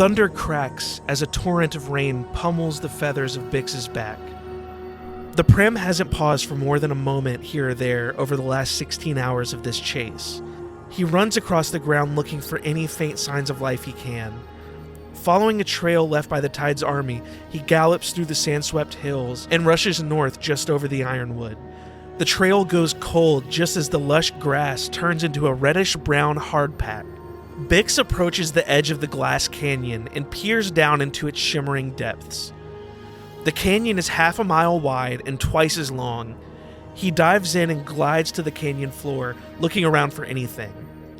Thunder cracks as a torrent of rain pummels the feathers of Bix's back. The Prim hasn't paused for more than a moment here or there over the last 16 hours of this chase. He runs across the ground looking for any faint signs of life he can. Following a trail left by the Tide's army, he gallops through the sand-swept hills and rushes north just over the Ironwood. The trail goes cold just as the lush grass turns into a reddish-brown hardpack. Bix approaches the edge of the glass canyon and peers down into its shimmering depths. The canyon is half a mile wide and twice as long. He dives in and glides to the canyon floor, looking around for anything.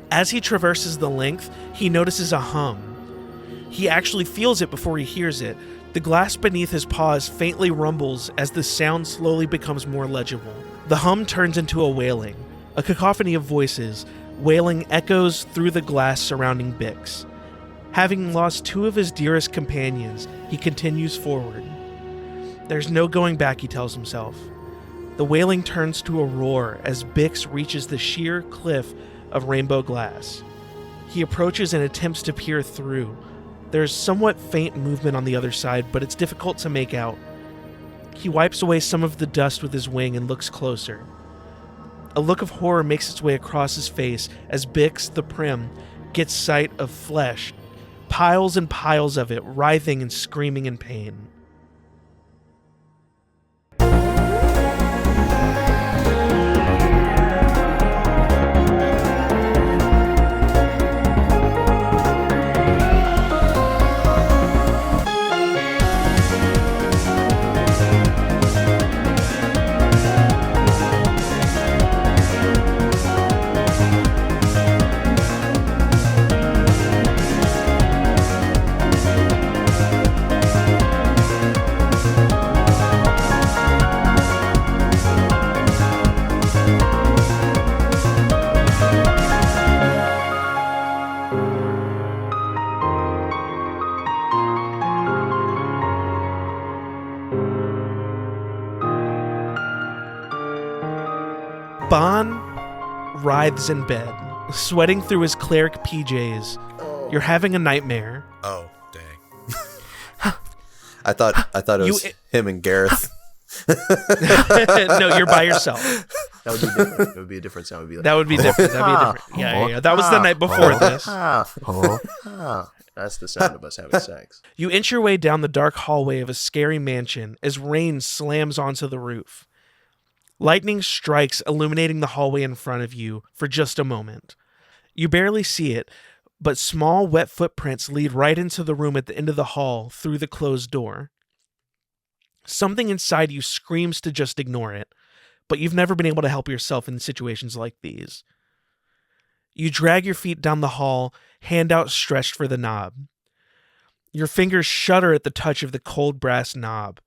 As he traverses the length, he notices a hum. He actually feels it before he hears it. The glass beneath his paws faintly rumbles as the sound slowly becomes more legible. The hum turns into a wailing. A cacophony of voices, wailing echoes through the glass surrounding Bix. Having lost two of his dearest companions, he continues forward. There's no going back, he tells himself. The wailing turns to a roar as Bix reaches the sheer cliff of rainbow glass. He approaches and attempts to peer through. There's somewhat faint movement on the other side, but it's difficult to make out. He wipes away some of the dust with his wing and looks closer. A look of horror makes its way across his face as Bix, the Prim, gets sight of flesh, piles and piles of it, writhing and screaming in pain. Bon writhes in bed, sweating through his cleric PJs. Oh. You're having a nightmare. Oh, dang. I thought it was him and Gareth. No, you're by yourself. That would be different. It would be a different sound. It would be like, That would be different. That'd be different. Yeah. That was the night before this. That's the sound of us having sex. You inch your way down the dark hallway of a scary mansion as rain slams onto the roof. Lightning strikes, illuminating the hallway in front of you for just a moment. You barely see it, but small, wet footprints lead right into the room at the end of the hall through the closed door. Something inside you screams to just ignore it, but you've never been able to help yourself in situations like these. You drag your feet down the hall, hand outstretched for the knob. Your fingers shudder at the touch of the cold brass knob.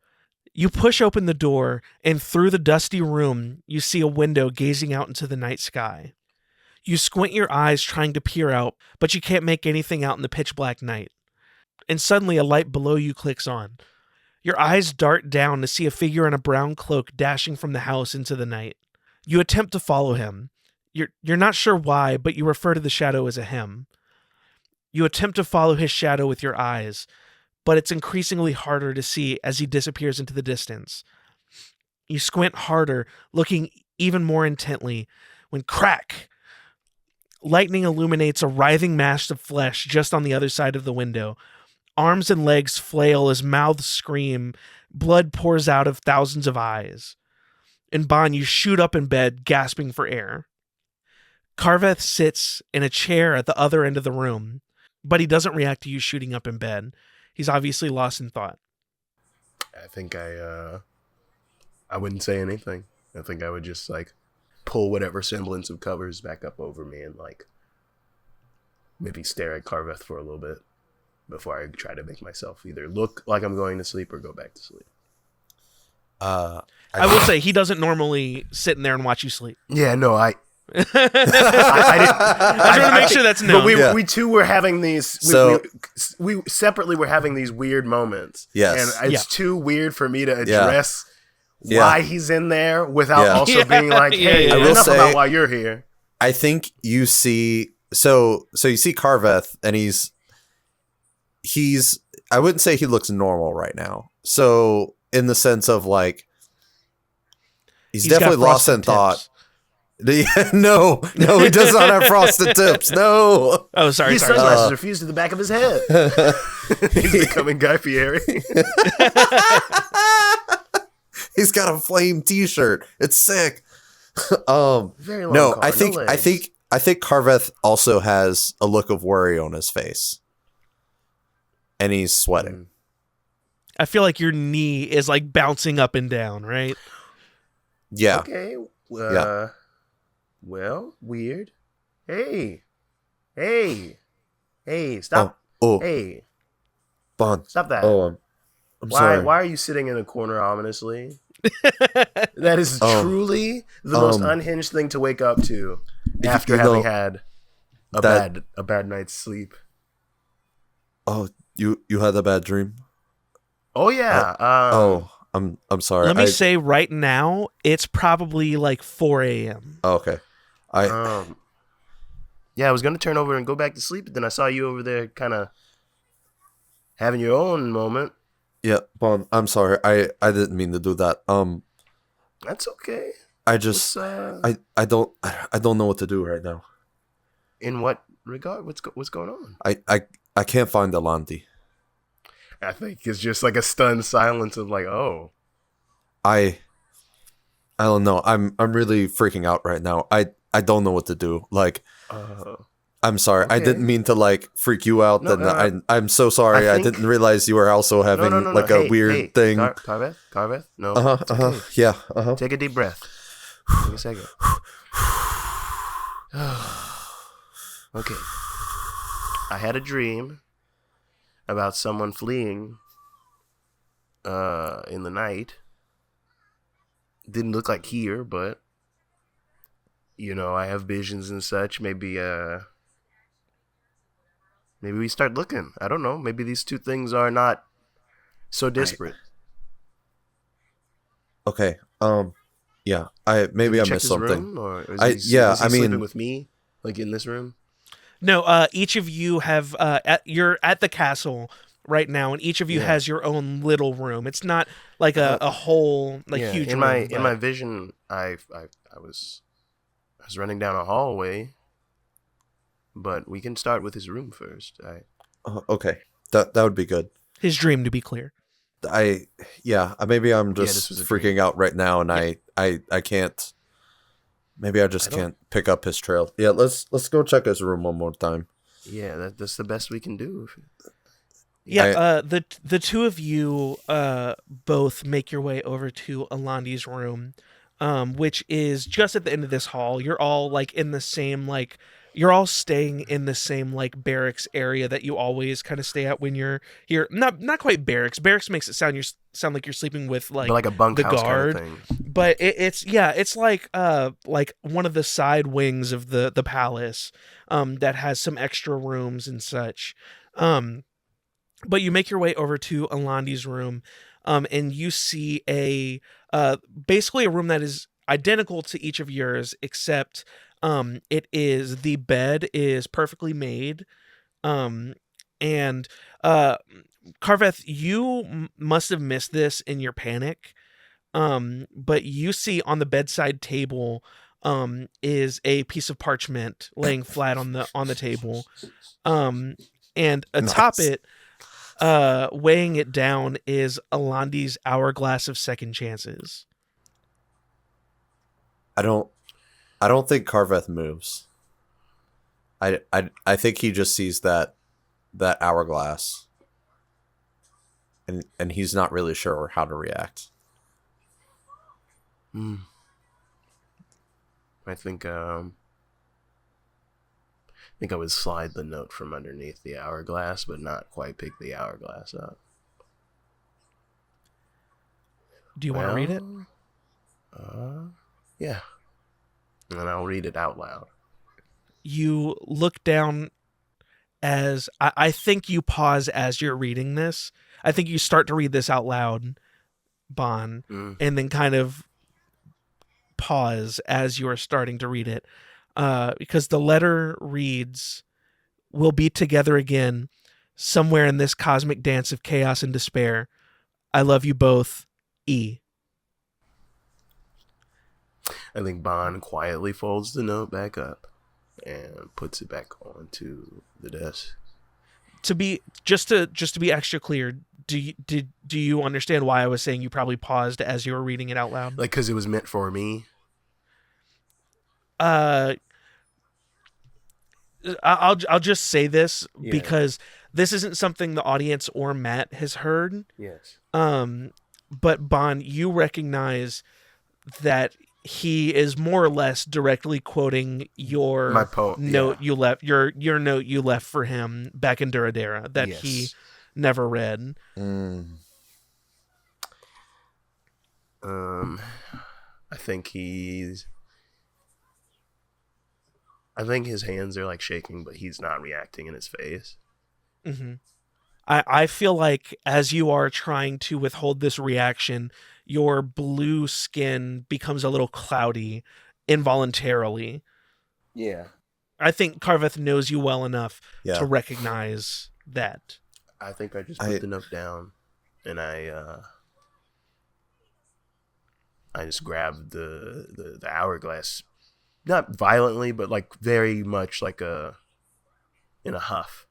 You push open the door, and through the dusty room, you see a window gazing out into the night sky. You squint your eyes trying to peer out, but you can't make anything out in the pitch-black night. And suddenly a light below you clicks on. Your eyes dart down to see a figure in a brown cloak dashing from the house into the night. You attempt to follow him. You're not sure why, but you refer to the shadow as a him. You attempt to follow his shadow with your eyes, but it's increasingly harder to see as he disappears into the distance. You squint harder, looking even more intently, when crack! Lightning illuminates a writhing mass of flesh just on the other side of the window. Arms and legs flail as mouths scream. Blood pours out of thousands of eyes. In Bon, you shoot up in bed, gasping for air. Carveth sits in a chair at the other end of the room, but he doesn't react to you shooting up in bed. He's obviously lost in thought. I think I wouldn't say anything. I think I would just pull whatever semblance of covers back up over me and maybe stare at Carveth for a little bit before I try to make myself either look like I'm going to sleep or go back to sleep. I will say he doesn't normally sit in there and watch you sleep. Yeah, no, I just want to make sure that's known. But we too were having these. We separately were having these weird moments. Yes, and it's too weird for me to address why he's in there without also being like, "Hey, enough about why you're here." I think you see. So you see Carveth, and he's I wouldn't say he looks normal right now. So in the sense of like, he's definitely lost in thought. No, he does not have frosted tips. No. Oh, sorry. His sunglasses are fused to the back of his head. He's becoming Guy Fieri. He's got a flame T-shirt. It's sick. Very long car, I think Carveth also has a look of worry on his face, and he's sweating. I feel like your knee is like bouncing up and down, right? Yeah. Okay. Well, weird. Hey, stop. Oh. Hey, Bond. stop that. Oh, I'm sorry. Why are you sitting in a corner ominously? That is truly the most unhinged thing to wake up to after having had a bad night's sleep. Oh, you had a bad dream? Oh yeah. I'm sorry. Let me say right now, it's probably like 4 a.m. Oh, okay. Yeah, I was gonna turn over and go back to sleep, but then I saw you over there, kind of having your own moment. Yeah, Bond. I'm sorry. I didn't mean to do that. That's okay. I just I don't know what to do right now. In what regard? What's going on? I can't find Alandi. I think it's just like a stunned silence of like, oh. I don't know. I'm really freaking out right now. I don't know what to do. Like, I'm sorry. Okay. I didn't mean to like freak you out. I'm so sorry. I didn't realize you were also having a weird thing. Carveth? No. Okay. Yeah. Take a deep breath. Take a second. Okay. I had a dream about someone fleeing in the night. Didn't look like here, but I have visions and such. Maybe we start looking. I don't know. Maybe these two things are not so disparate. Okay. Yeah. I missed something. Room, or is he sleeping with me, like in this room? No. Each of you have you're at the castle right now, and each of you has your own little room. It's not like a whole huge in room. In my vision, I was running down a hallway, but we can start with his room first. Okay, that would be good. His dream, to be clear. Maybe I'm just freaking out right now, and I can't. Maybe I just can't pick up his trail. Yeah, let's go check his room one more time. Yeah, that's the best we can do. Yeah, the two of you both make your way over to Alandi's room, which is just at the end of this hall. You're all you're all staying in the same barracks area that you always kind of stay at when you're here. Not quite barracks. Barracks makes it sound like you're sleeping with like a bunkhouse the guard, kind of thing. But it's like one of the side wings of the palace that has some extra rooms and such. But you make your way over to Alandi's room, and you see basically a room that is identical to each of yours, except the bed is perfectly made, and Carveth, you must have missed this in your panic, but you see on the bedside table is a piece of parchment laying flat on the table, and atop it, weighing it down, is Alandi's hourglass of second chances. I don't think Carveth moves. I think he just sees that hourglass, and he's not really sure how to react. I think I would slide the note from underneath the hourglass, but not quite pick the hourglass up. Do you want to read it? Yeah. And I'll read it out loud. You look down as... I think you pause as you're reading this. I think you start to read this out loud, Bon, and then kind of pause as you are starting to read it. Because the letter reads, "We'll be together again. somewhere in this cosmic dance of chaos and despair. I love you both. E. I think Bond quietly folds the note back up and puts it back onto the desk. To be extra clear, do you understand why I was saying you probably paused as you were reading it out loud? Like, because it was meant for me? I'll just say this because this isn't something the audience or Matt has heard. Yes. But Bond, you recognize that he is more or less directly quoting your note you left, your note you left for him back in Duradera that he never read. I think his hands are like shaking, but he's not reacting in his face. Mm-hmm. I feel like as you are trying to withhold this reaction, your blue skin becomes a little cloudy involuntarily. Yeah. I think Carveth knows you well enough to recognize that. I think I just put the note down and I just grabbed the hourglass, not violently, but like very much like in a huff.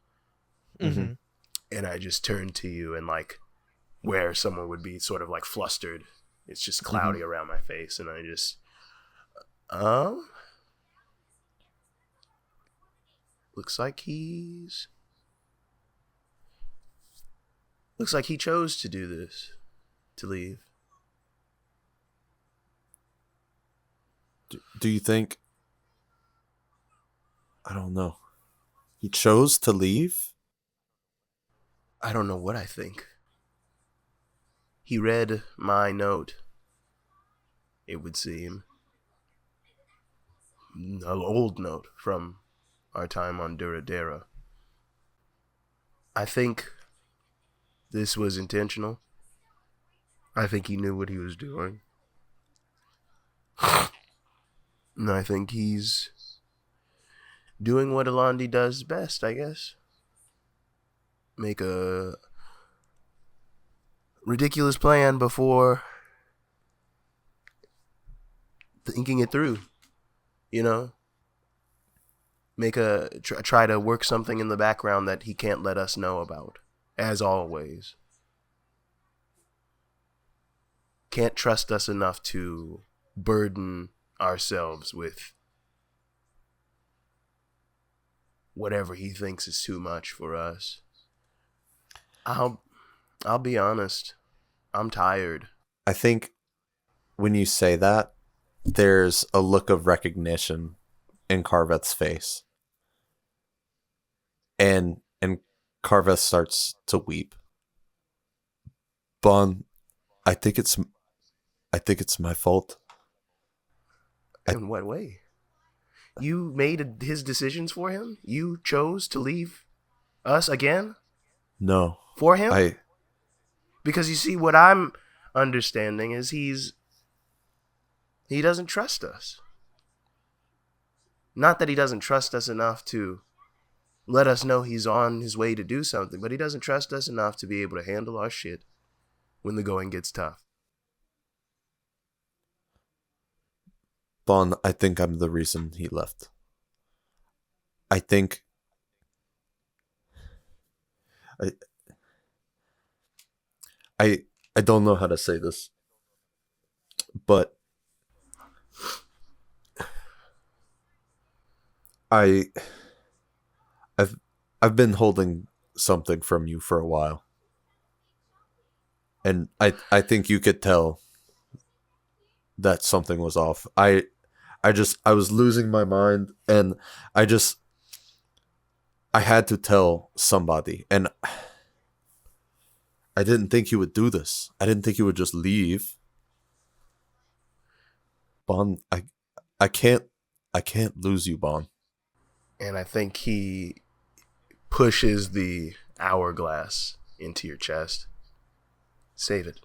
Mm-hmm. And I just turned to you and like where someone would be sort of like flustered. It's just cloudy around my face. And I just, looks like he chose to do this, to leave. Do you think, I don't know, he chose to leave? I don't know what I think. He read my note, it would seem. An old note from our time on Duradera. I think this was intentional. I think he knew what he was doing. And I think he's doing what Alandi does best, I guess. Make a ridiculous plan before thinking it through, you know? Try to work something in the background that he can't let us know about, as always. Can't trust us enough to burden ourselves with whatever he thinks is too much for us. I'll be honest. I'm tired. I think when you say that, there's a look of recognition in Carveth's face. And Carveth starts to weep. Bon, I think it's my fault. In what way? You made his decisions for him? You chose to leave us again? No. For him? Because you see, what I'm understanding is he doesn't trust us. Not that he doesn't trust us enough to let us know he's on his way to do something, but he doesn't trust us enough to be able to handle our shit when the going gets tough. Bon, I think I'm the reason he left. I think I don't know how to say this, but I've been holding something from you for a while, and I think you could tell that something was off. I was losing my mind, and I had to tell somebody, and I didn't think he would do this. I didn't think he would just leave. Bon, I can't lose you, Bon. And I think he pushes the hourglass into your chest. Save it.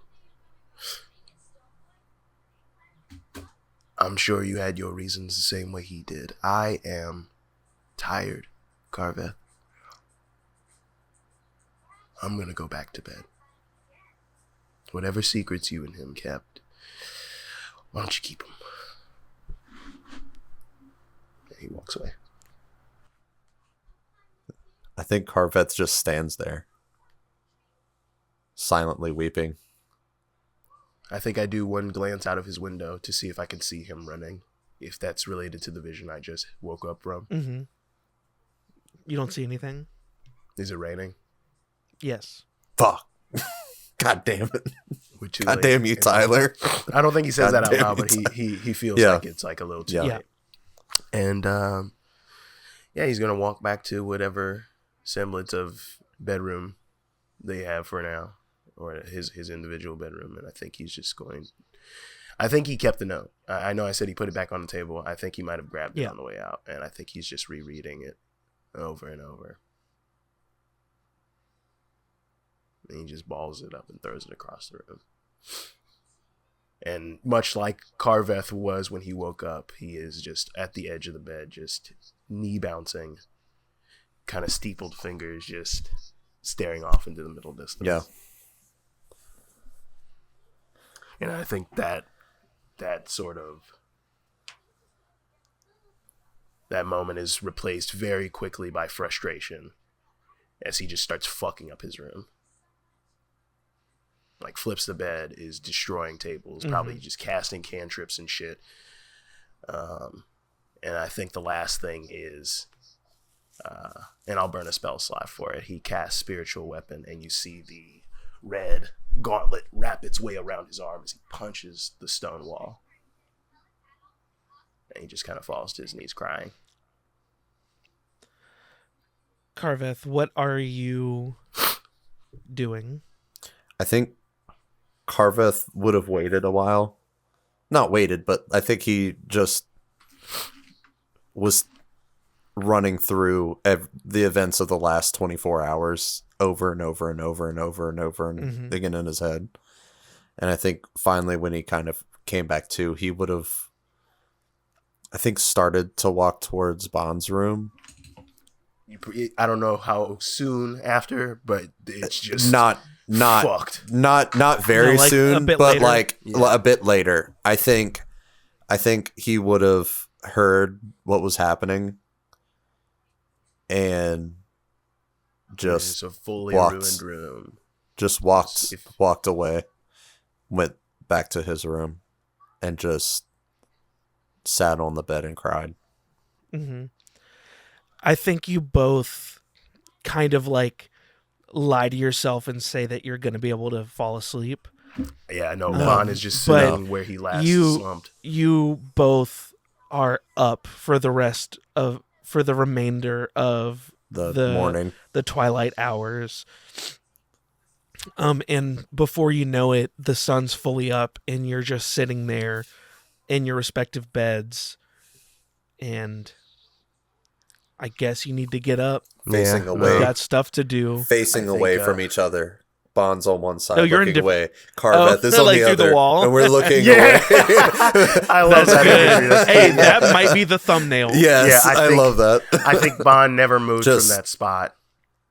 I'm sure you had your reasons the same way he did. I am tired, Carveth. I'm going to go back to bed. Whatever secrets you and him kept, why don't you keep them? And he walks away. I think Carveth just stands there, silently weeping. I think I do one glance out of his window to see if I can see him running, if that's related to the vision I just woke up from. Mm-hmm. You don't see anything? Is it raining? Yes. Fuck. God damn it. Which is God damn you, Tyler. I don't think he says God that out damn loud, you, but he feels Yeah. like it's like a little too Yeah. late. And he's gonna walk back to whatever semblance of bedroom they have for now, or his individual bedroom. And I think he's just going. I think he kept the note. I know I said he put it back on the table. I think he might have grabbed it on the way out, and I think he's just rereading it over and over. And he just balls it up and throws it across the room. And much like Carveth was when he woke up, he is just at the edge of the bed, just knee bouncing, kind of steepled fingers, just staring off into the middle distance. Yeah. And I think that moment is replaced very quickly by frustration as he just starts fucking up his room. Like, flips the bed, is destroying tables, probably just casting cantrips and shit. And I think the last thing is, and I'll burn a spell slot for it, he casts Spiritual Weapon, and you see the red gauntlet wrap its way around his arm as he punches the stone wall. And he just kind of falls to his knees crying. Carveth, what are you doing? I think Carveth would have waited a while. Not waited, but I think he just was running through the events of the last 24 hours over and over and over and over and over and again in his head. And I think finally when he kind of came back to, he would have, I think, started to walk towards Bond's room. I don't know how soon after, but it's just not fucked. Not very like soon, but later. like a bit later. I think he would have heard what was happening and just a fully ruined room. Just walked away, went back to his room, and just sat on the bed and cried. Mm-hmm. I think you both kind of like lie to yourself and say that you're going to be able to fall asleep. Yeah, no, Bond is just sitting where he last slumped. You both are up for the remainder of the morning, the twilight hours. And before you know it, the sun's fully up and you're just sitting there in your respective beds, and I guess you need to get up. Facing away. You got stuff to do. Facing away from each other. Bond's on one side, you're looking away. Carveth is on like the through other, the wall. and we're looking Yeah. away. I love That's that. good. Hey, that might be the thumbnail. Yes, Yeah, I love that. I think Bond never moved Just- from that spot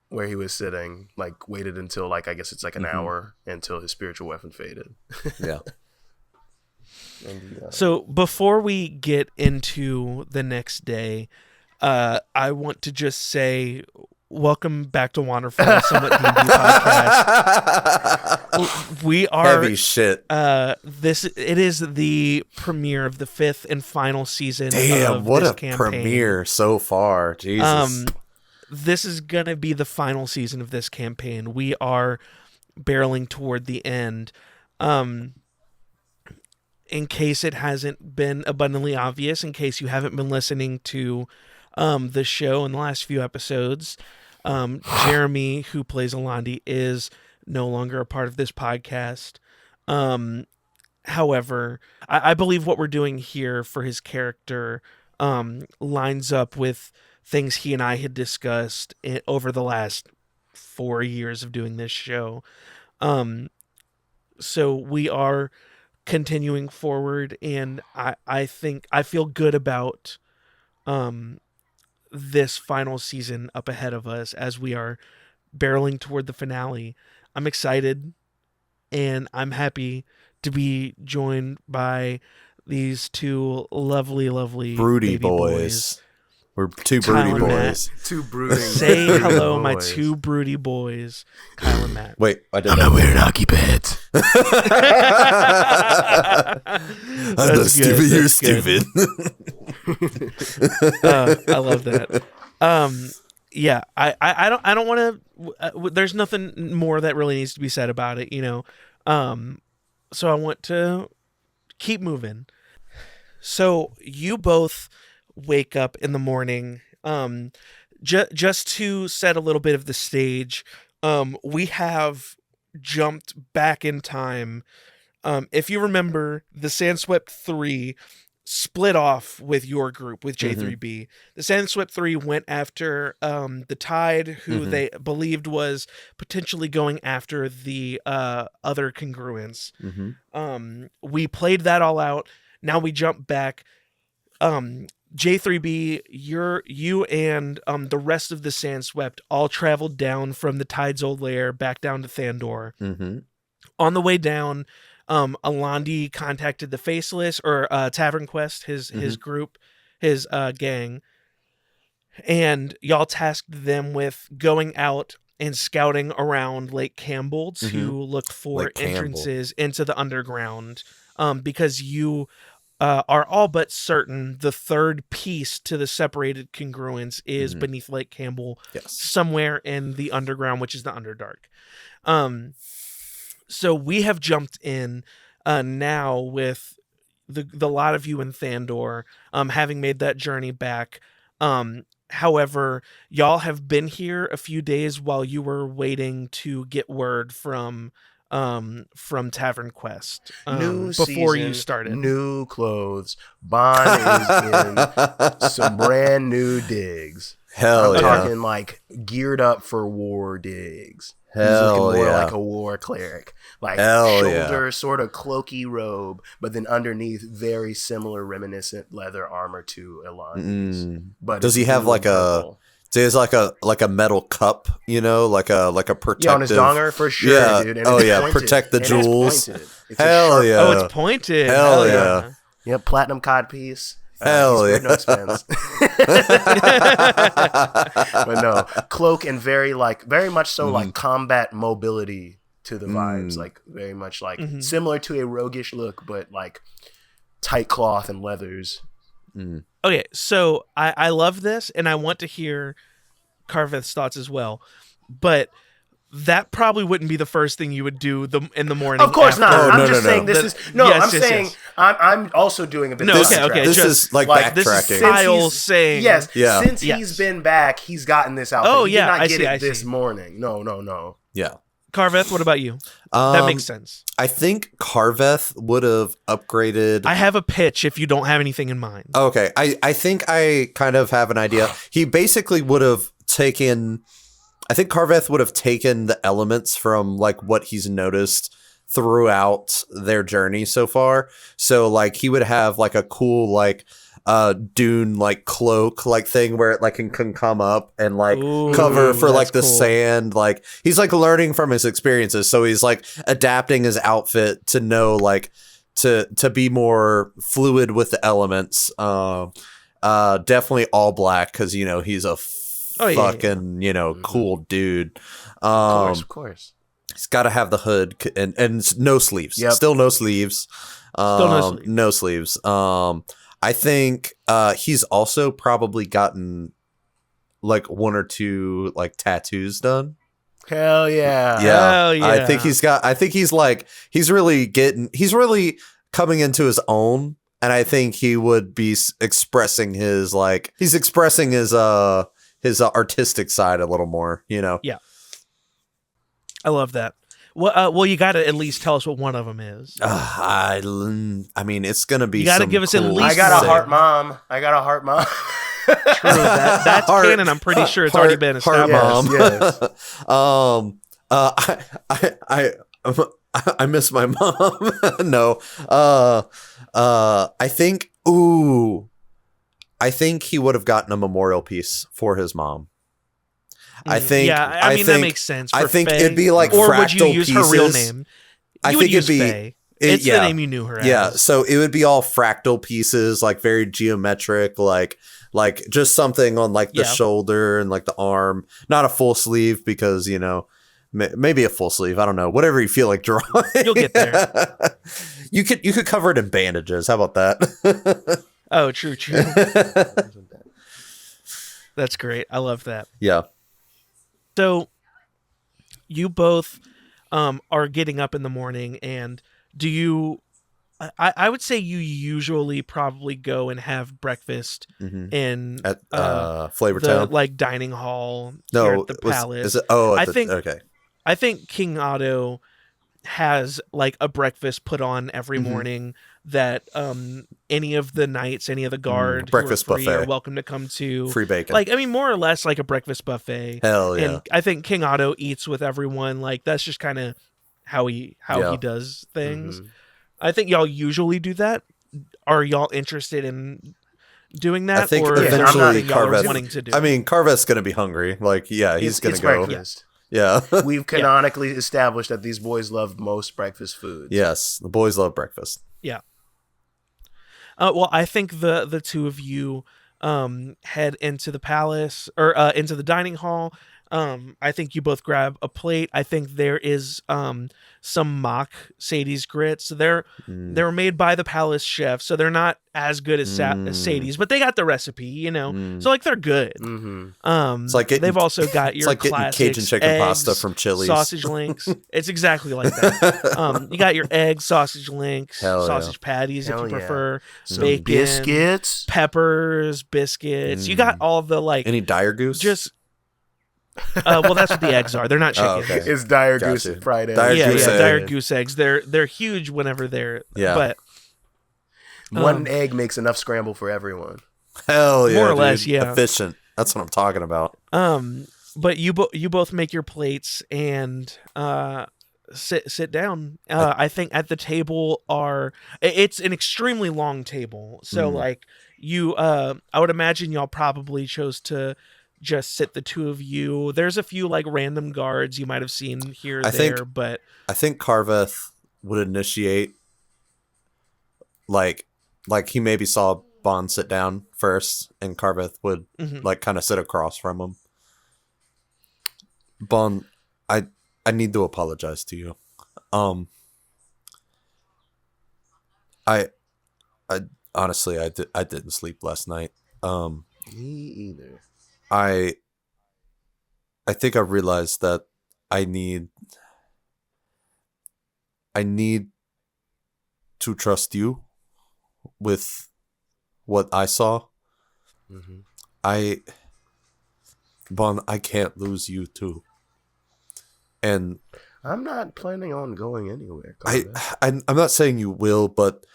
where he was sitting. Like, waited until, like, I guess it's like an hour until his spiritual weapon faded. Yeah. So before we get into the next day, I want to just say welcome back to Wanderful, Somewhat D&D podcast. We are Heavy shit. it is the premiere of the 5th and final season. Damn, of what this a campaign. premiere so far. Jesus. This is gonna be the final season of this campaign. We are barreling toward the end. In case it hasn't been abundantly obvious, in case you haven't been listening to the show in the last few episodes, Jeremy, who plays Alandi, is no longer a part of this podcast. However, I believe what we're doing here for his character lines up with things he and I had discussed over the last 4 years of doing this show. So we are continuing forward, and I think I feel good about this final season up ahead of us as we are barreling toward the finale. I'm excited, and I'm happy to be joined by these two lovely Broody baby boys. We're two Kyle broody and Matt. boys. Two brooding. Say hello, my boys. two broody boys, Kyle and Matt. Wait, I did I'm that. not wearing hockey pads. I'm not stupid. You're stupid. I love that. Yeah, I don't want to. There's nothing more that really needs to be said about it, So I want to keep moving. So you both wake up in the morning. Just to set a little bit of the stage, we have jumped back in time. If you remember, the Sandswept 3 split off with your group, with J3B. The Sandswept 3 went after the Tide, who they believed was potentially going after the other congruence. We played that all out. Now we jump back. J3B, you and the rest of the Sandswept all traveled down from the Tide's old lair back down to Thandor. On the way down, Alandi contacted the Faceless, or Tavern Quest, his group, his gang, and y'all tasked them with going out and scouting around Lake Campbell to look for Lake Campbell. entrances into the underground, because you are all but certain the third piece to the separated congruence is beneath Lake Campbell, somewhere in the underground, which is the Underdark. So we have jumped in now with the lot of you in Thandor, having made that journey back. However, y'all have been here a few days while you were waiting to get word from Tavern Quest, New before season, you started. New clothes. Bond is in some brand new digs. Hell I'm yeah. talking like geared up for war digs. He's Hell looking more yeah. like a war cleric. Like Hell shoulder yeah. sort of cloaky robe, but then underneath very similar reminiscent leather armor to Elandi's. But Does he it's have blue like and a? purple. So he has like a metal cup, like a protective. Yeah, on his donger for sure, Yeah. dude. And Oh, it's yeah, pointed. protect the And jewels. It's pointed. It's a Hell sharp- yeah. Oh, it's pointed. Hell yeah. Yep, platinum cod piece. Hell he's yeah. no expense. But no, cloak and very much so like combat mobility to the vibes, like very much like similar to a roguish look, but like tight cloth and leathers. Okay, so I love this, and I want to hear Carveth's thoughts as well, but that probably wouldn't be the first thing you would do in the morning. Of course not. Oh, I'm no, just no, saying no. this is no. Yes, I'm yes, saying yes. I'm also doing a bit. No, of okay. This just- is like like, this is backtracking. Kyle saying, Yes. Yeah. Since Yes. he's been back, he's gotten this outfit. Oh, He yeah, did not I get see, it I this see. morning. No. Yeah. Carveth, what about you? That makes sense. I think Carveth would have upgraded. I have a pitch if you don't have anything in mind. Okay, I think I kind of have an idea. He basically would have taken. I think Carveth would have taken the elements from like what he's noticed throughout their journey so far. So like he would have like a cool like dune like cloak like thing where it like can come up and like Ooh, cover for like the that's cool. sand. Like he's like learning from his experiences, so he's like adapting his outfit to know like to be more fluid with the elements. Definitely all black because he's a fucking cool dude. Of course. He's got to have the hood and no sleeves. Yep. Still no sleeves. No sleeves. I think he's also probably gotten like one or two like tattoos done. Hell yeah. Hell yeah. I think he's really coming into his own, and I think he would be expressing his artistic side a little more, Yeah. I love that. Well, you got to at least tell us what one of them is. I mean, it's gonna be. You gotta some give us at cool least I got a Sick. heart mom. True. That's Heart- canon. I'm pretty sure it's already been Heart established. mom. I miss my mom. No. I think he would have gotten a memorial piece for his mom. I think. Yeah, I mean that makes sense. I For think Faye. it'd be like or fractal would you use pieces. her real name? I You think would use it'd be. Faye. It's the name you knew her Yeah, as. so it would be all fractal pieces, like very geometric, like just something on like the shoulder and like the arm, not a full sleeve because maybe a full sleeve. I don't know, whatever you feel like drawing. You'll get there. You could cover it in bandages. How about that? Oh, true. That's great. I love that. Yeah. So you both are getting up in the morning, and do you I would say you usually probably go and have breakfast in at Flavor the Town, like dining hall here at the palace. Is it? Oh, okay. I think King Otto has like a breakfast put on every morning that any of the knights, any of the guard breakfast who are free buffet are welcome to come to. Free bacon. Like, I mean, more or less like a breakfast buffet. Hell yeah. And I think King Otto eats with everyone. Like, that's just kind of how he does things. I think y'all usually do that. Are y'all interested in doing that? I think or eventually Carveth wanting to do. I mean, Carveth's gonna be hungry. Like, yeah, he's gonna go. Breakfast. Yeah. We've canonically established that these boys love most breakfast foods. Yes, the boys love breakfast. Yeah. Well, I think the two of you head into the palace or into the dining hall. I think you both grab a plate. I think there is some mock Sadie's grits. They're made by the palace chef, so they're not as good as Sadie's, but they got the recipe, So like they're good. It's like they've also got your classics, Cajun chicken eggs, pasta from Chili's, sausage links. It's exactly like that. You got your eggs, sausage links, sausage patties if you prefer, bacon, biscuits, peppers, biscuits. You got all the like any dire goose. Just well, that's what the eggs are. They're not chicken. Oh, okay. It's dire goose fried eggs. Dire goose eggs. They're huge whenever they're but one egg makes enough scramble for everyone. Hell yeah, more or less, yeah. Efficient. That's what I'm talking about. But you both make your plates and sit down. I think at the table it's an extremely long table. So like you I would imagine y'all probably chose to just sit the two of you. There's a few like random guards you might have seen here or there, but I think Carveth would initiate like he maybe saw Bond sit down first, and Carveth would like kind of sit across from him. Bond, I need to apologize to you. I honestly I didn't sleep last night. Me either. I think I realized that I need to trust you with what I saw. Bon, I can't lose you too. And I'm not planning on going anywhere. I'm not saying you will, but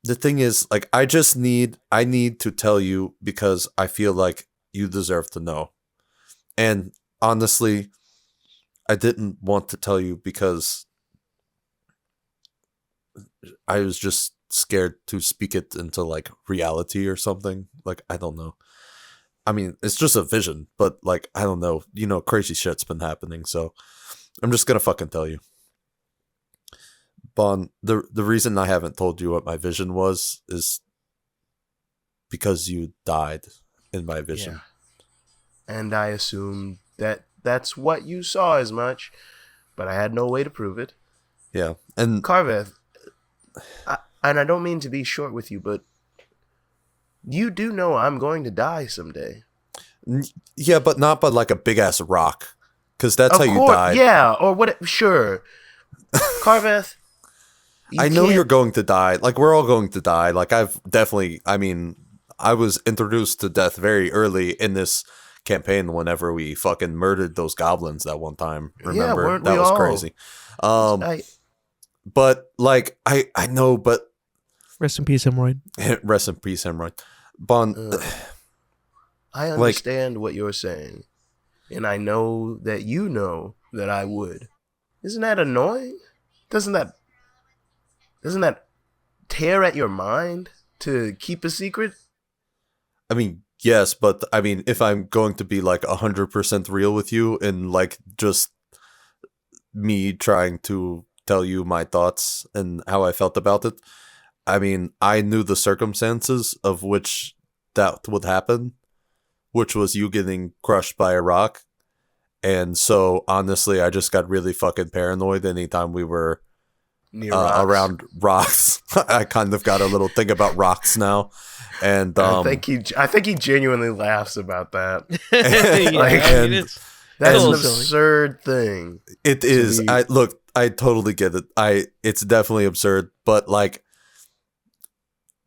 the thing is, like, I need to tell you because I feel like you deserve to know. And honestly, I didn't want to tell you because I was just scared to speak it into like reality or something. Like, I don't know. I mean, it's just a vision, but like, I don't know, crazy shit's been happening. So I'm just going to fucking tell you. Bon, the reason I haven't told you what my vision was is because you died in my vision. Yeah. And I assumed that that's what you saw as much, but I had no way to prove it. Yeah. And Carveth, and I don't mean to be short with you, but you do know I'm going to die someday. Yeah, but not by like a big ass rock, because that's how you died. Yeah, or what? Sure, Carveth. I know you're going to die. Like, we're all going to die. Like, I've definitely. I mean, I was introduced to death very early in this campaign. Whenever we fucking murdered those goblins that one time, remember? That was crazy. But like, I know, but rest in peace, hemorrhoid. Rest in peace, hemorrhoid. Bon, I understand what you're saying, and I know that you know that I would. Isn't that annoying? Doesn't that tear at your mind to keep a secret? I mean, Yes, but I mean, if I'm going to be like 100% real with you and like just me trying to tell you my thoughts and how I felt about it, I mean, I knew the circumstances of which that would happen, which was you getting crushed by a rock. And so, honestly, I just got really fucking paranoid anytime we were Near rocks. around rocks. I kind of got a little thing about rocks now. And I think he genuinely laughs about that. That's an absurd thing. It is. I totally get it. It's definitely absurd, but like,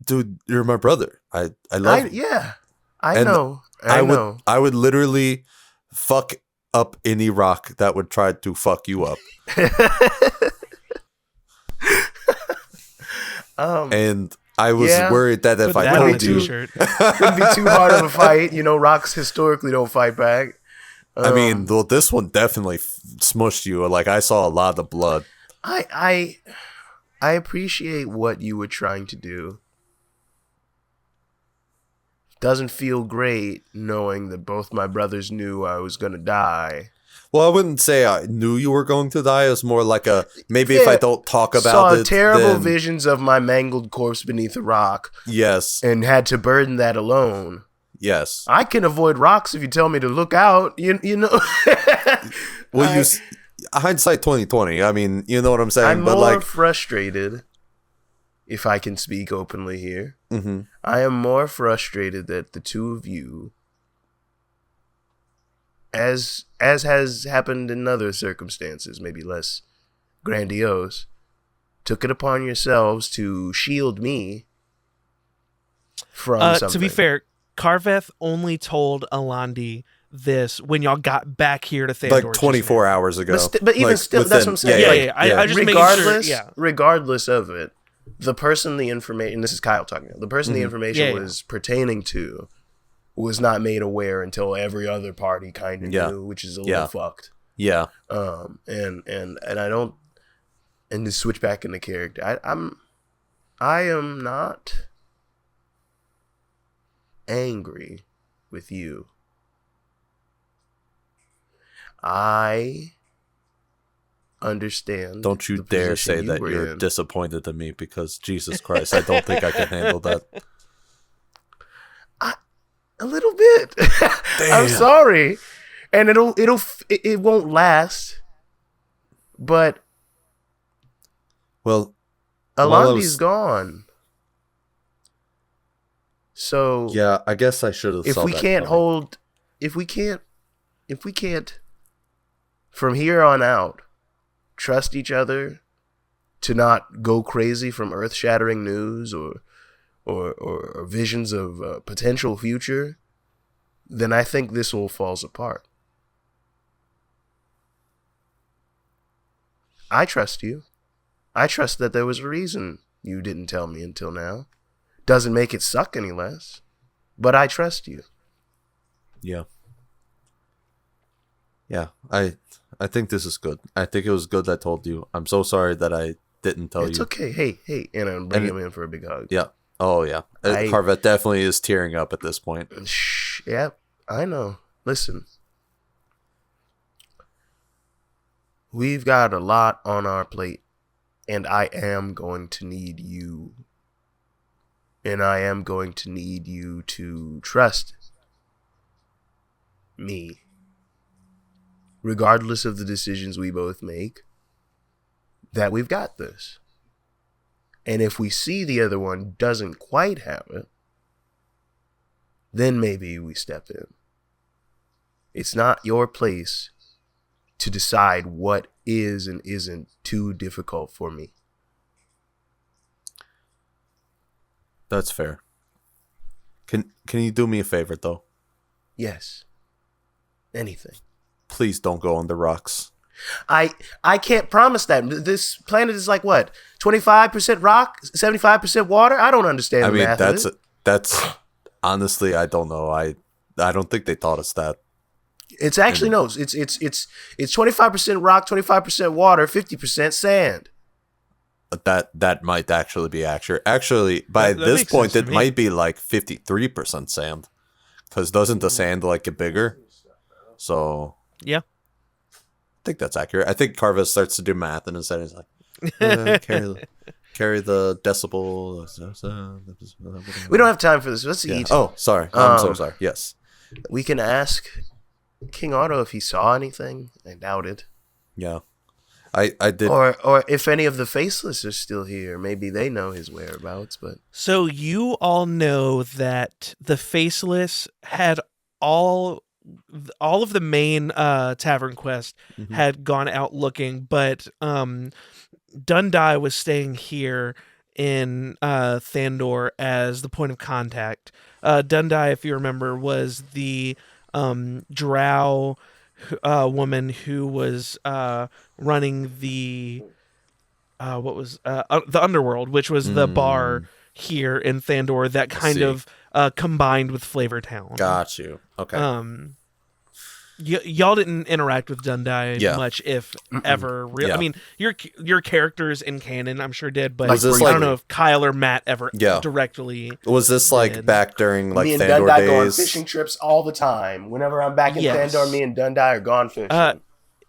dude, you're my brother. I love you. Yeah, I know. I would literally fuck up any rock that would try to fuck you up. And I was worried that if I told you, couldn't be too hard of a fight. You know, rocks historically don't fight back. I mean, well, this one definitely smushed you. Like, I saw a lot of blood. I appreciate what you were trying to do. Doesn't feel great knowing that both my brothers knew I was going to die. Well, I wouldn't say I knew you were going to die. It was more like if I don't talk about it. Saw terrible visions of my mangled corpse beneath a rock. Yes. And had to burden that alone. Yes. I can avoid rocks if you tell me to look out. You know. Well, hindsight 2020. I mean, you know what I'm saying. I'm more frustrated, if I can speak openly here. Mm-hmm. I am more frustrated that the two of you, as has happened in other circumstances, maybe less grandiose, took it upon yourselves to shield me from something. To be fair, Carveth only told Alandi this when y'all got back here to Theodore. Like 24 hours ago. But even still, that's what I'm saying. I just regardless of it, the person the information, this is Kyle talking about, the person the information was pertaining to was not made aware until every other party kind of knew, which is a little fucked. Yeah. And I don't, and to switch back into character, I am not angry with you. I understand. Don't you dare say that you're disappointed in me, because Jesus Christ, I don't think I can handle that. A little bit. I'm sorry, and it won't last. But Alandi's gone. So yeah, I guess I should have. If we can't, from here on out, trust each other to not go crazy from earth-shattering news or visions of potential future, then I think this all falls apart. I trust you. I trust that there was a reason you didn't tell me until now. Doesn't make it suck any less, but I trust you. Yeah. Yeah, I think this is good. I think it was good I told you. I'm so sorry that I didn't tell you. It's okay. Hey, and I'm bringing him in for a big hug. Yeah. Oh, yeah. Carveth definitely is tearing up at this point. Yeah, I know. Listen. We've got a lot on our plate, and I am going to need you. And I am going to need you to trust me. Regardless of the decisions we both make, that we've got this. And if we see the other one doesn't quite have it, then maybe we step in. It's not your place to decide what is and isn't too difficult for me. That's fair. Can you do me a favor, though? Yes. Anything. Please don't go on the rocks. I can't promise that. This planet is like what? 25% rock, 75% water? I don't understand the math of it. That's honestly, I don't know. I don't think they taught us that. It's actually no. It's 25% rock, 25% water, 50% sand. That might actually be accurate. Actually, by this point, it might be like 53% sand, Because doesn't the sand like get bigger? So Yeah. I think that's accurate. I think Carva starts to do math, and instead he's like, carry the decibel. We don't have time for this. Let's Yeah. eat. Oh, sorry. I'm so sorry. Yes. We can ask King Otto if he saw anything. I doubt it. Yeah. I did. Or if any of the Faceless are still here. Maybe they know his whereabouts. But So you all know that the Faceless had all of the main tavern quest had gone out looking, but Dundai was staying here in Thandor as the point of contact. Dundai, if you remember, was the drow woman who was running the the underworld, which was the bar here in Thandor that kind of combined with Flavortown. Got you. Okay. Y'all didn't interact with Dundai much, if ever. Yeah. I mean, your characters in canon, I'm sure did, but Was this I don't know if Kyle or Matt ever directly. Was this like did. back during like me and Thandor Dundai go on days? fishing trips all the time. Whenever I'm back in Yes. Thandor, me and Dundai are gone fishing.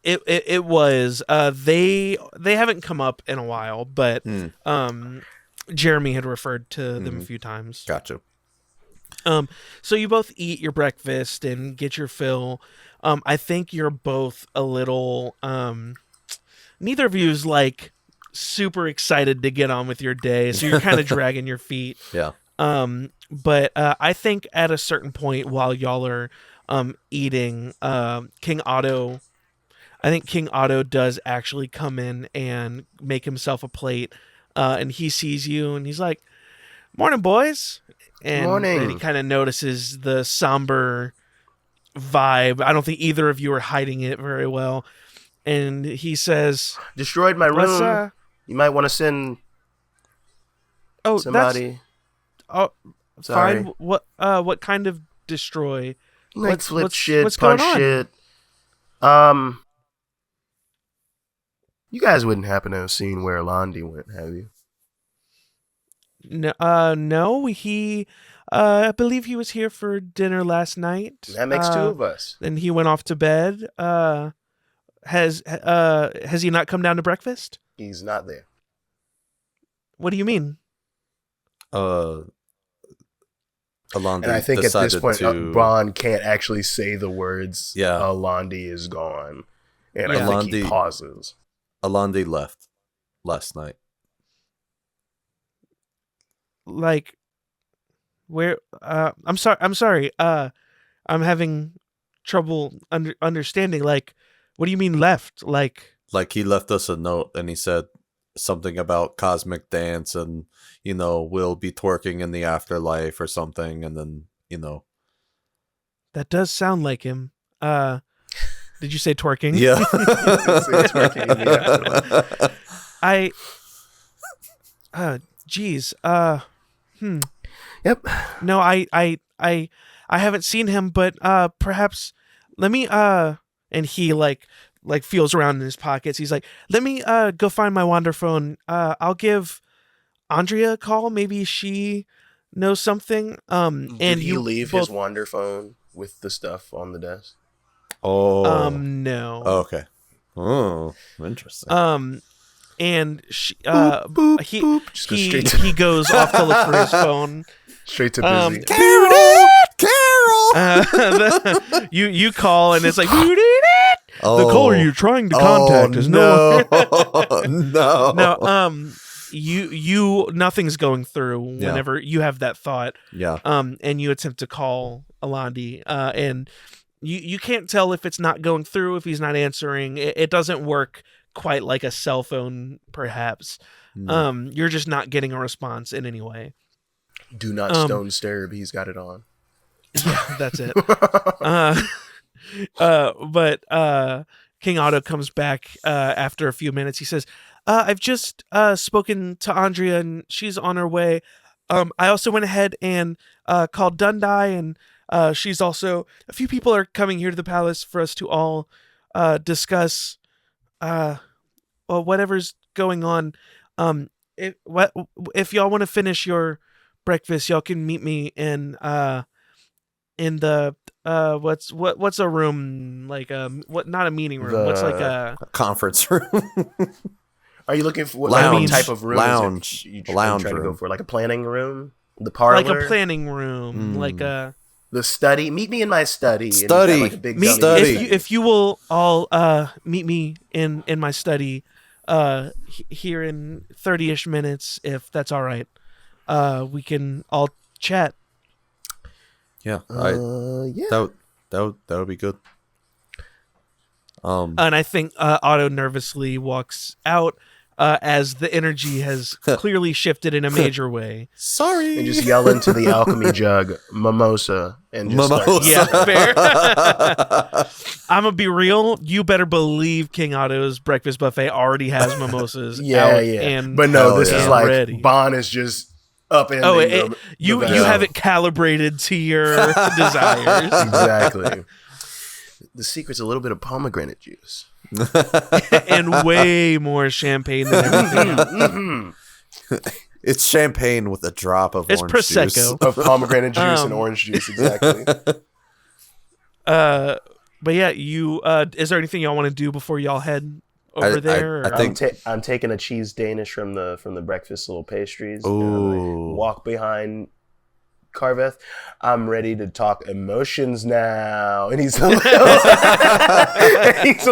It was they haven't come up in a while, but Jeremy had referred to them a few times. Gotcha. So you both eat your breakfast and get your fill. I think you're both a little neither of you is like super excited to get on with your day, so you're kind of dragging your feet. Yeah. But I think at a certain point while y'all are eating, King Otto does actually come in and make himself a plate, and he sees you and he's like, "Morning, boys." And Morning. then he kind of notices the somber vibe. I don't think either of you are hiding it very well. And he says, Destroyed my "Let's, room. You might want to send somebody. Oh, Sorry. fine. What kind of destroy? Like flip shit, what's punch going on?" shit. You guys wouldn't happen to have seen where Londi went, have you? No, he, I believe he was here for dinner last night. That makes two of us. Then he went off to bed. Has he not come down to breakfast? He's not there. What do you mean? Alandi And I think at this point, Bond can't actually say the words, Alandi is gone. And I think he pauses. Alandi left last night. Like, where? I'm sorry. I'm having trouble understanding. Like, what do you mean left? Like he left us a note and he said something about cosmic dance and, we'll be twerking in the afterlife or something. And then, that does sound like him. Did you say twerking? Yeah. Twerking in the afterlife. Geez. Yep. No, I haven't seen him, but perhaps let me and he like feels around in his pockets. He's like, "Let me go find my Wanderphone. I'll give Andrea a call. Maybe she knows something." Did he leave his Wanderphone with the stuff on the desk? Oh. No. Oh, okay. Oh, interesting. And she, boop, he boop. Just go straight to he goes off to look for his phone. Straight to busy. Carol. You call and it's like, "You did it." The caller you're trying to contact is no. No. You nothing's going through whenever you have that thought. Yeah. And you attempt to call Alandi, and you can't tell if it's not going through, if he's not answering. It doesn't work quite like a cell phone, perhaps. You're just not getting a response in any way. Do not stone stirb. He's got it on. Yeah, that's it. But King Otto comes back after a few minutes. He says, "I've just spoken to Andrea and she's on her way. I also went ahead and called Dundai, and she's also, a few people are coming here to the palace for us to all discuss whatever's going on. If y'all want to finish your breakfast, y'all can meet me in in the what's a room like what not a meeting room? What's like a conference room? Are you looking for what Lounge. type of room? Lounge. Trying to go for like a planning room, the parlor, like a planning room, like a the study. Meet me in my study. Study. And like a big Study. if you will all meet me in my study here in 30ish minutes, if that's all right. We can all chat. Yeah. Yeah. That would be good. And I think Otto nervously walks out as the energy has clearly shifted in a major way. Sorry. And just yell into the alchemy jug, mimosa, and just Mimosa. Yeah, fair. I'm gonna be real. You better believe King Otto's breakfast buffet already has mimosas. out and but no, this yeah. is like ready. Bon is just upending. You the have it calibrated to your desires. Exactly. The secret's a little bit of pomegranate juice. And way more champagne than everything else. It's champagne with a drop of It's orange Prosecco. juice. Of pomegranate juice and orange juice, exactly. But yeah, you is there anything y'all want to do before y'all head over there? I think I'm taking a cheese Danish from the breakfast little pastries. Ooh. Walk behind Carveth. I'm ready to talk emotions now, and he's a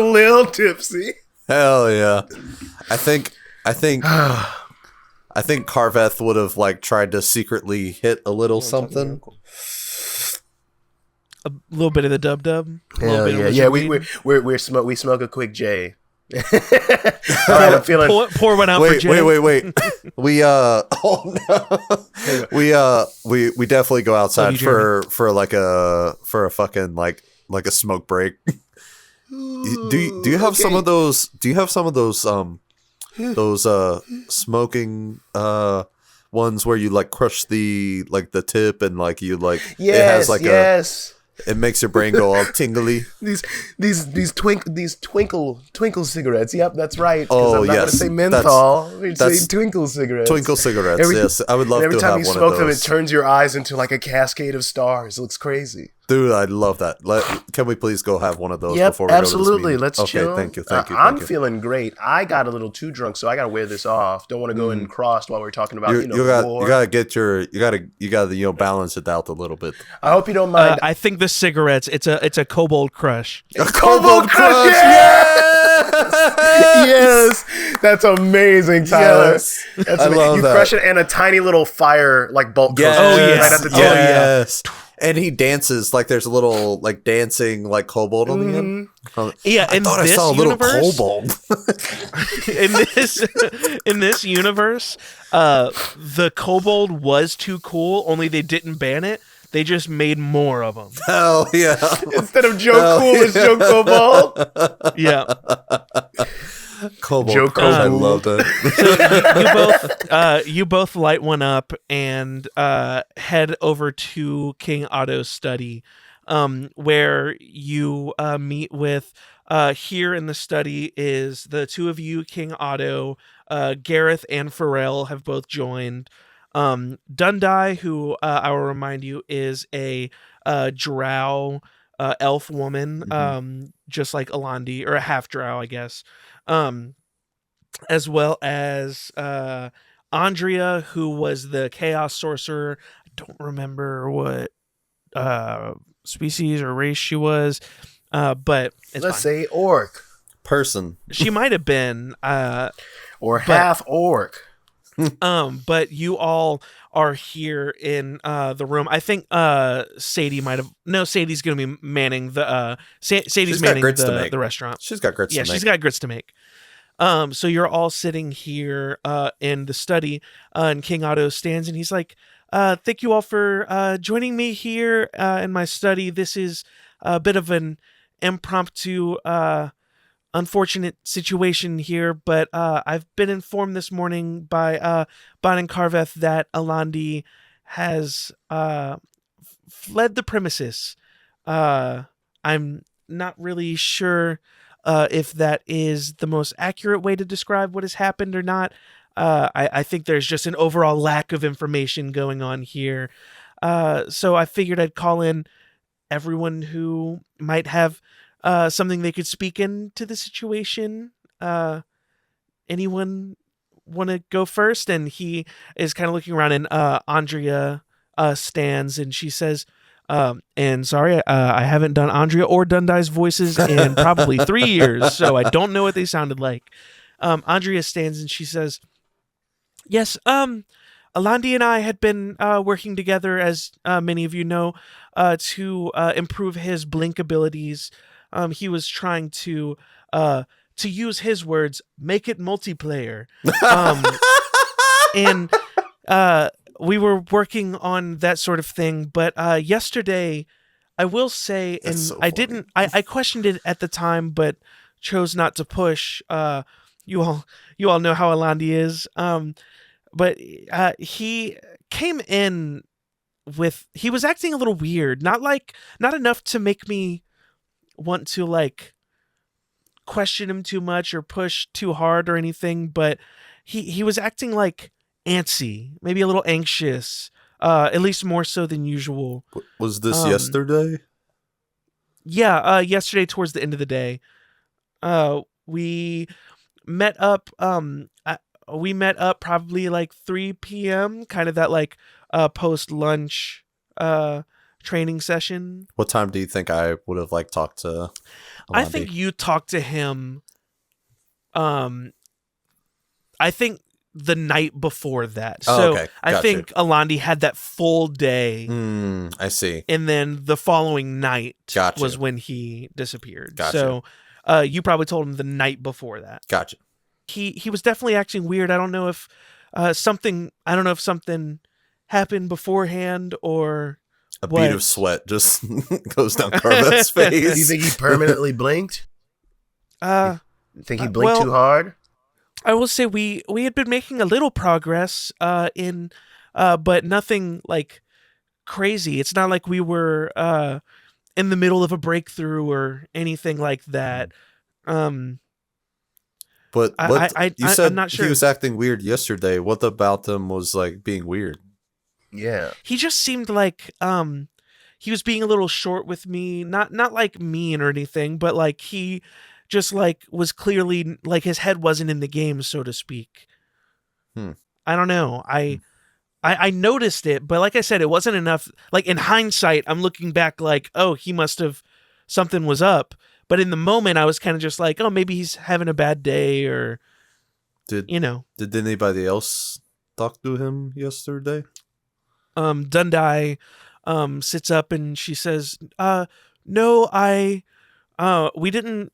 little tipsy. Hell yeah. I think Carveth would have like tried to secretly hit a little something. A little bit of the dub. Hell yeah. We smoke a quick J. All right, I'm feeling. Pour one out for Jay. Wait. We we definitely go outside for a fucking like a smoke break. Do you have some of those? Do you have some of those smoking ones where you like crush the tip and like you like Yes, it has like yes. it makes your brain go all tingly. These twinkle cigarettes. Yep, that's right. Oh, I'm not yes. gonna say menthol. We'd say twinkle cigarettes. Twinkle cigarettes. Yes, I would love to have one of those. Every time you smoke them, it turns your eyes into like a cascade of stars. It looks crazy. Dude, I love that. Can we please go have one of those Yep, before we go to absolutely. this meeting? Let's okay, chill. Thank you. I'm feeling great. I got a little too drunk, so I got to wear this off. Don't want to go in crossed while we're talking about you gotta get your you gotta balance it out a little bit. I hope you don't mind. I think the cigarettes. It's a Kobold Crush. A Kobold Crush. Yes, that's amazing, Tyler. Yes. That's I amazing. love You that. crush it, and a tiny little fire like bolt goes Yes. right at the tip. Yes. And he dances like there's a little like dancing like kobold on the end. Yeah, I thought I saw a little kobold. in this universe, the Kobold was too cool. Only they didn't ban it. They just made more of them. Hell yeah! Instead of Joe Cool, it's Joe Kobold. Yeah. Kobold. Joe Kobold. I love that. So you both light one up and head over to King Otto's study, where you meet with. Here in the study is the two of you, King Otto, Gareth and Pharrell have both joined. Dundai, who I will remind you is a drow elf woman, just like Alandi, or a half drow, I guess. As well as Andrea, who was the chaos sorcerer. I don't remember what species or race she was, but Let's say orc person. she might have been or half orc. But you all are here in the room. I think Sadie might have. No, Sadie's going to be manning the. Sadie's manning the restaurant. She's got grits to make. Yeah, she's got grits to make. So you're all sitting here in the study, and King Otto stands and he's like, "Thank you all for joining me here in my study. This is a bit of an impromptu." Unfortunate situation here, but I've been informed this morning by Bon and Carveth that Alandi has fled the premises. I'm not really sure if that is the most accurate way to describe what has happened or not. I think there's just an overall lack of information going on here. So I figured I'd call in everyone who might have something they could speak into the situation. Anyone want to go first? And he is kind of looking around, and Andrea stands, and she says, and sorry, I haven't done Andrea or Dundai's voices in probably 3 years, so I don't know what they sounded like. Andrea stands and she says, yes, Alandi and I had been working together, as many of you know, to improve his blink abilities. He was trying to use his words, make it multiplayer. And we were working on that sort of thing. But yesterday, I will say, and so I funny. didn't, I questioned it at the time, but chose not to push. You all know how Alandi is. But he came in he was acting a little weird, not enough to make me want to like question him too much or push too hard or anything, but he was acting like antsy, maybe a little anxious, at least more so than usual. Was this yesterday? Yeah, yesterday towards the end of the day. We met up probably like 3 p.m., kind of that like post lunch training session. What time do you think I would have like talked to Alandi? I think you talked to him I think the night before that. So okay. I think Alandi had that full day. I see. And then the following night Gotcha. was when he disappeared. Gotcha. So you probably told him the night before that. Gotcha. He was definitely acting weird. I don't know if something happened beforehand or a bead of sweat just goes down Corvette's face. Do you think he permanently blinked? Think he blinked too hard? I will say we had been making a little progress but nothing like crazy. It's not like we were in the middle of a breakthrough or anything like that. But you said I'm not sure. He was acting weird yesterday. What about him was like being weird? Yeah. He just seemed like he was being a little short with me, not like mean or anything, but like he just like was clearly like his head wasn't in the game, so to speak. I don't know. I noticed it, but like I said, it wasn't enough. Like in hindsight, I'm looking back like, oh, he must have, something was up. But in the moment, I was kind of just like, oh, maybe he's having a bad day or, Did anybody else talk to him yesterday? Dundai sits up and she says, no, we didn't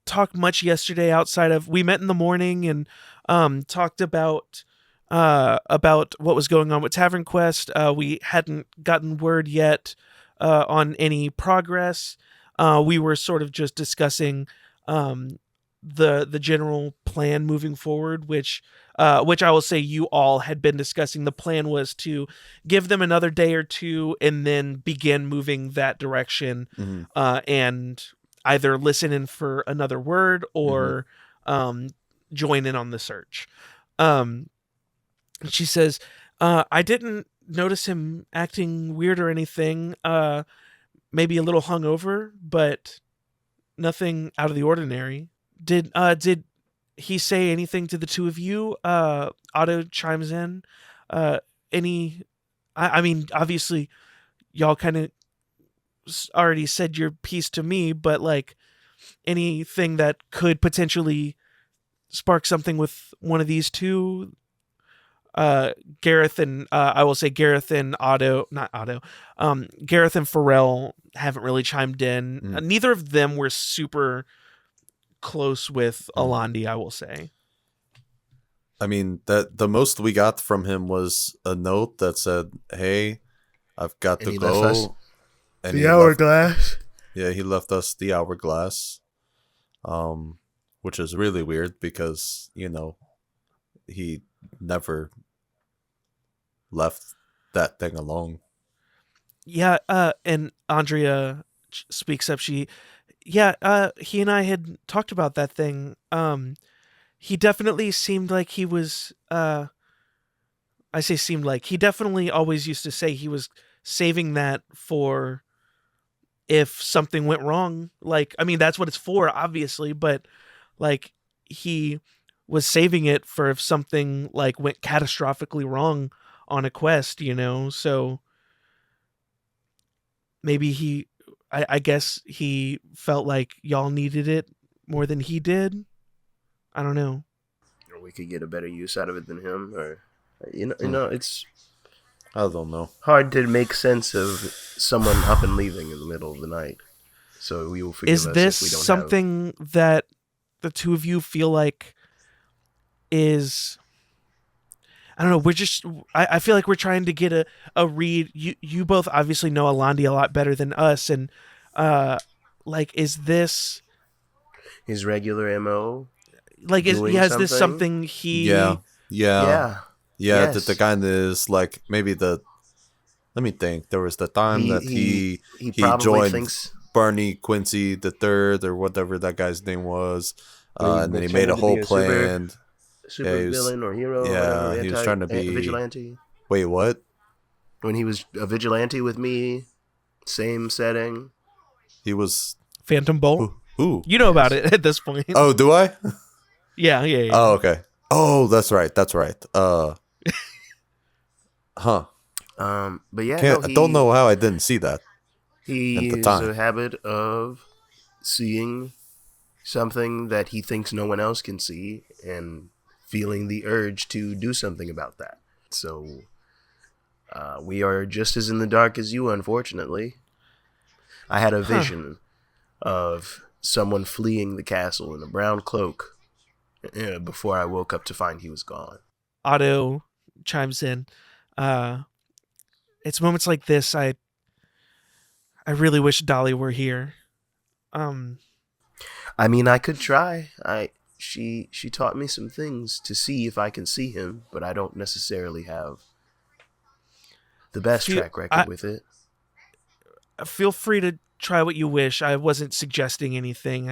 talk much yesterday outside of, we met in the morning and talked about what was going on with Tavern Quest. We hadn't gotten word yet on any progress. We were sort of just discussing the general plan moving forward, which I will say you all had been discussing. The plan was to give them another day or two and then begin moving that direction, and either listen in for another word or join in on the search. She says, I didn't notice him acting weird or anything. Maybe a little hungover, but nothing out of the ordinary. Did he say anything to the two of you? Otto chimes in. I mean, obviously, y'all kind of already said your piece to me, but like anything that could potentially spark something with one of these two. Gareth and I will say Gareth and Otto, not Otto. Gareth and Pharrell haven't really chimed in. Neither of them were super close with Alandi, I will say. I mean, that the most we got from him was a note that said, "Hey, I've got to go." And the hourglass. He left us the hourglass, which is really weird because he never left that thing alone. Yeah, and Andrea speaks up. He and I had talked about that thing. He definitely seemed like he was, I say seemed like, he definitely always used to say he was saving that for if something went wrong. Like, I mean, that's what it's for, obviously, but like he was saving it for if something like went catastrophically wrong on a quest, so maybe I guess he felt like y'all needed it more than he did. I don't know. Or we could get a better use out of it than him, or it's I don't know. hard to make sense of someone up and leaving in the middle of the night. So we will forgive Is us this if we don't something that the two of you feel like is, I don't know, I feel like we're trying to get a read. You both obviously know Alandi a lot better than us, and like, is this his regular MO? like, has this something he Yeah. Yeah. That Yes. the kind is like maybe let me think. There was the time that he probably joined thinks Barney Quincy the Third or whatever that guy's name was, Well, and then he was made trying a to whole be a plan. super he was- villain or hero, or yeah, whatever. he was trying to be- vigilante. Wait, what? When he was a vigilante with me, same setting. He was Phantom Bolt? who? You know about it at this point. Oh, do I? Yeah. Oh, okay. Oh, that's right. Huh. But yeah, I don't know how I didn't see that. He at the has time. a habit of seeing something that he thinks no one else can see and feeling the urge to do something about that. So we are just as in the dark as you, unfortunately. I had a vision of someone fleeing the castle in a brown cloak before I woke up to find he was gone. Otto chimes in. It's moments like this I really wish Dolly were here. I mean, I could try. She taught me some things to see if I can see him, but I don't necessarily have the best track record with it. Feel free to try what you wish. I wasn't suggesting anything.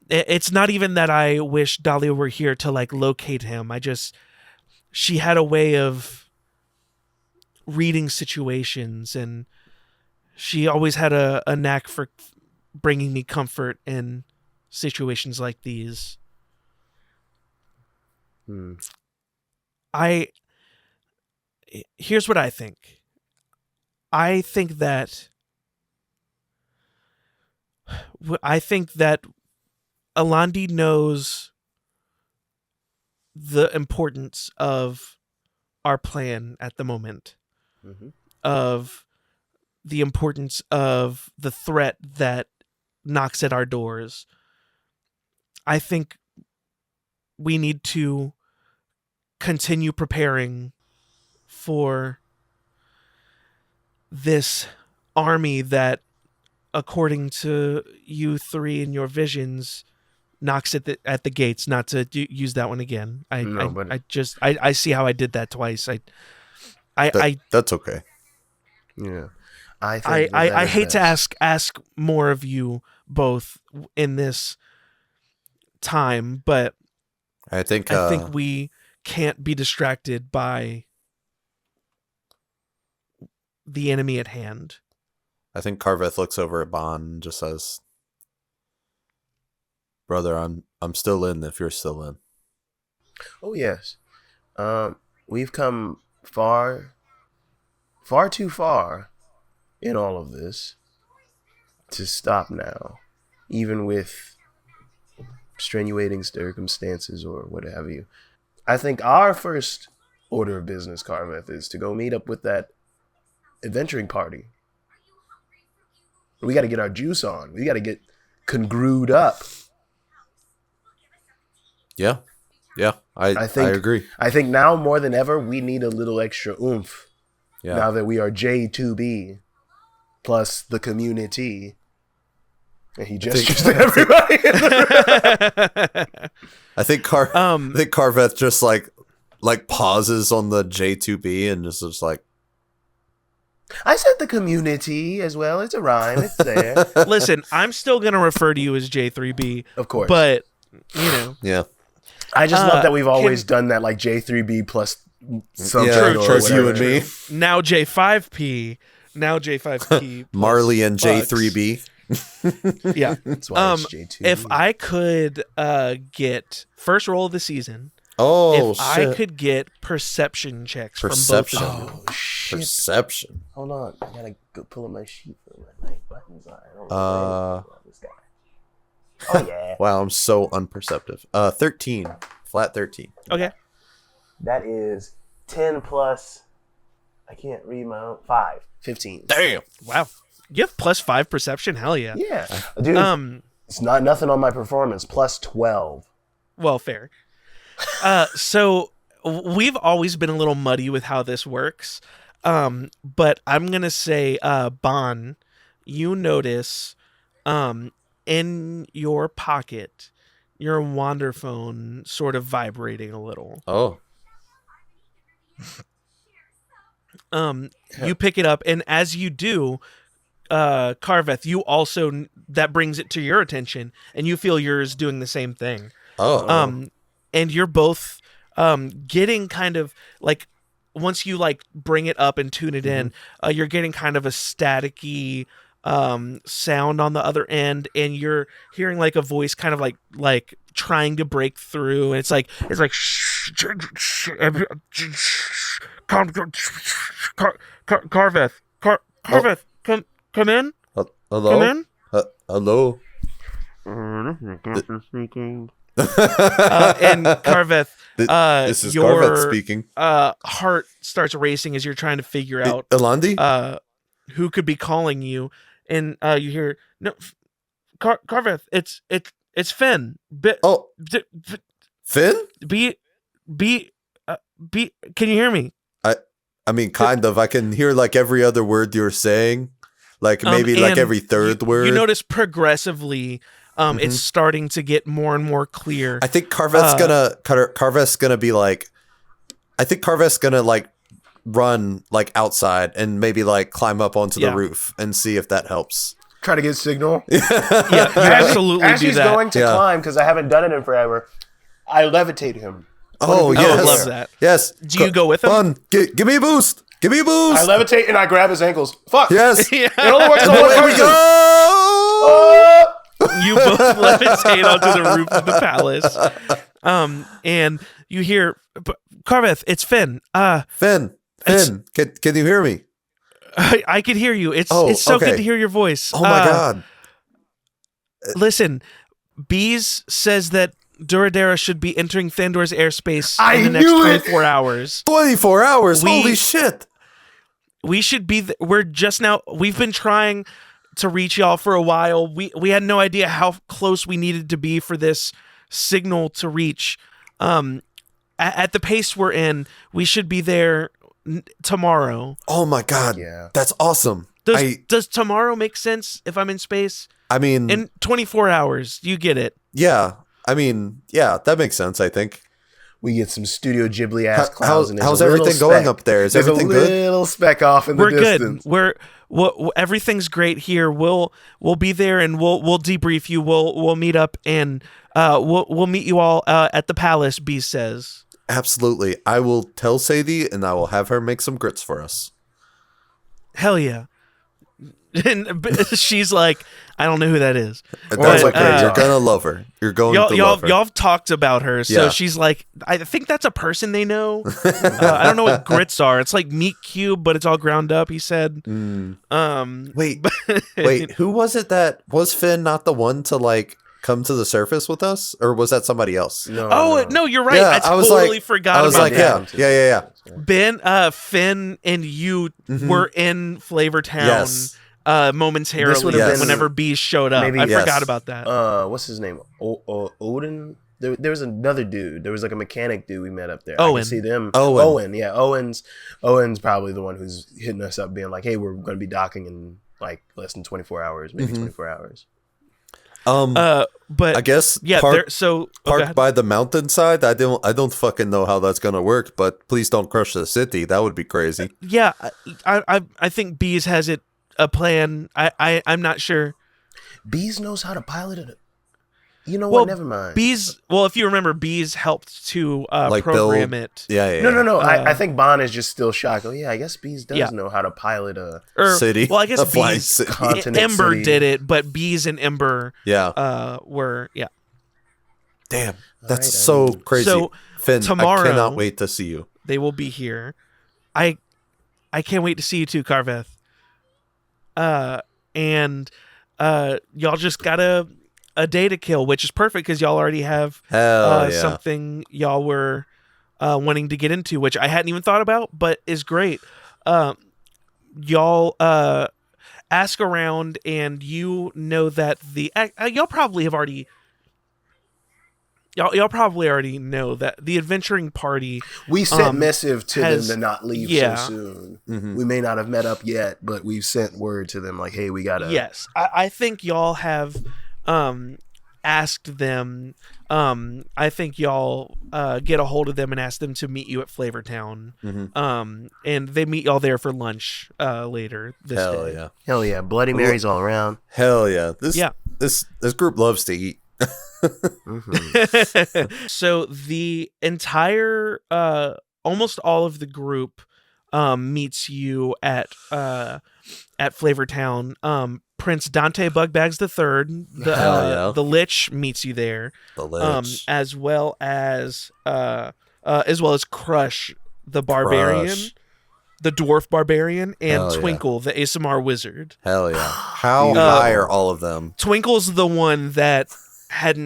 It's not even that I wish Dahlia were here to like locate him. She had a way of reading situations, and she always had a knack for bringing me comfort in situations like these. Here's what I think. I think that Alandi knows the importance of our plan at the moment, of the importance of the threat that knocks at our doors. I think we need to continue preparing for this army that, according to you three and your visions, knocks at the gates. Not to use that one again. I see how I did that twice. That's okay. Yeah. I hate to ask more of you both in this time, but I think we can't be distracted by the enemy at hand. I think Carveth looks over at Bon and just says, "Brother, I'm still in if you're still in." Oh yes. We've come far too far in all of this to stop now, even with extenuating circumstances or what have you. I think our first order of business, Carveth, is to go meet up with that adventuring party. We got to get our juice on. We got to get congrued up. Yeah. I agree. I think now more than ever, we need a little extra oomph. Yeah. Now that we are J2B plus the community. And he gestures to everybody. I think Carveth just like pauses on the J2B and just like, I said the community as well. It's a rhyme. It's there. Listen, I'm still going to refer to you as J3B. Of course. But, yeah. I just love that we've always done that, like J3B plus something. Yeah, or you and me. Now J5P. Now J5P. Marley and bugs. J3B. Yeah. Marley and bugs. J3B. Yeah. That's why it's J2. If I could get first roll of the season, Oh, if shit. I could get perception checks Perception. from both of you. Oh shit! Perception. Hold on, I gotta go pull up my sheet for my night buttons. I don't know about this guy. Oh yeah. Wow, I'm so unperceptive. 13. Flat 13. Okay. That is 10 plus. I can't read my own. 5. 15. Damn. Wow. You have +5 perception? Hell yeah. Yeah, dude. It's not nothing on my performance. Plus 12. Well, fair. So we've always been a little muddy with how this works. But I'm going to say, Bon, you notice in your pocket, your wander phone sort of vibrating a little. Oh. You pick it up, and as you do, Carveth, you also, that brings it to your attention, and you feel yours doing the same thing. Oh. And you're both getting kind of like, once you like bring it up and tune it in, you're getting kind of a staticky sound on the other end, and you're hearing like a voice kind of like trying to break through, and it's like Carveth, come in. Hello? Come in. Hello? Speaking. And Carveth, this is your Carveth speaking. Heart starts racing as you're trying to figure out Elandi? who could be calling you, and you hear no, Carveth. It's Finn. Finn? Be. Can you hear me? I mean, kind of. I can hear like every other word you're saying, like maybe like every third word. You notice progressively, it's starting to get more and more clear. I think Carveth's gonna be like, I think Carveth's gonna like run like outside and maybe like climb up onto the roof and see if that helps. Try to get signal. Yeah, you absolutely as do he's that. going to climb, because I haven't done it in forever, I levitate him. Oh, I yes. love that. Yes. Do you go with him? Fun. Give me a boost. Give me a boost. I levitate and I grab his ankles. Fuck. Yes. Yeah. It only works on one Away we person. go. Oh! You both levitate onto the roof of the palace. And you hear, Carveth, it's Finn. Finn. Can you hear me? I can hear you. It's so good to hear your voice. Oh my God. Listen, Bees says that Duradera should be entering Thandor's airspace in the next 24 hours. 24 hours? Holy shit. We should be, we've been trying to reach y'all for a while. We had no idea how close we needed to be for this signal to reach. At the pace we're in, we should be there tomorrow. Oh my God. Yeah. That's awesome. Does tomorrow make sense if I'm in space? I mean, in 24 hours, you get it. Yeah. I mean, yeah, that makes sense, I think. We get some Studio Ghibli ass clouds. How's everything going up there? Is everything good? There's a little speck off in the distance. We're good. Everything's great here. We'll be there, and we'll debrief you. We'll meet up, and we'll meet you all at the palace. B says. Absolutely. I will tell Sadie, and I will have her make some grits for us. Hell yeah. And she's like, I don't know who that is. That's okay. You're gonna love her. You're going to love her. Y'all have talked about her, so she's like, I think that's a person they know. I don't know what grits are. It's like meat cube, but it's all ground up. He said. Wait. Who was it that was Finn? Not the one to like come to the surface with us, or was that somebody else? No, you're right. Yeah, I totally forgot about that. Yeah. Ben, Finn, and you were in Flavortown. Yes. Momentarily whenever Bees showed up. I forgot about that. What's his name? Odin? There was another dude. There was like a mechanic dude we met up there. Owen. I can see them. Owen. Yeah. Owen's probably the one who's hitting us up being like, hey, we're going to be docking in like less than 24 hours, maybe 24 hours. But I guess parked by the mountainside. I don't fucking know how that's gonna work, but please don't crush the city. That would be crazy. Yeah, I think Bees has a plan. I'm not sure. Bees knows how to pilot it. You know Well, what? Never mind. Bees. Well, if you remember, Bees helped to Like program build- it. Yeah. No. I think Bond is just still shocked. Oh yeah, I guess Bees does Yeah. know how to pilot a Or, City. Well, I guess A flying Bees. city. continent Ember city. did it, but Bees and Ember Yeah. were Damn. That's Alright, so crazy. So, Finn, tomorrow- I cannot wait to see you. they will be here. I can't wait to see you too, Carveth. And y'all just got a day to kill, which is perfect because y'all already have Hell yeah. something y'all were wanting to get into, which I hadn't even thought about, but is great. Y'all ask around, and you know that y'all probably already know that the adventuring party. We sent missive to has- them to not leave yeah. so soon. Mhm. We may not have met up yet, but we've sent word to them like, hey, we gotta. Yes, I think y'all have asked them. I think y'all get a hold of them and ask them to meet you at Flavortown. Mhm. And they meet y'all there for lunch later this Hell day. yeah. Hell yeah, Bloody Marys all around. Hell yeah. Yeah. This group loves to eat. So the entire, almost all of the group, meets you at Flavortown. Prince Dante Bugbags III, Hell yeah. the Lich, meets you there. The Lich. As well as Crush, the Barbarian, Crush. the Dwarf Barbarian, and Hell yeah. Twinkle, the ASMR Wizard. Hell yeah. How Beautiful. high are all of them? Twinkle's the one that had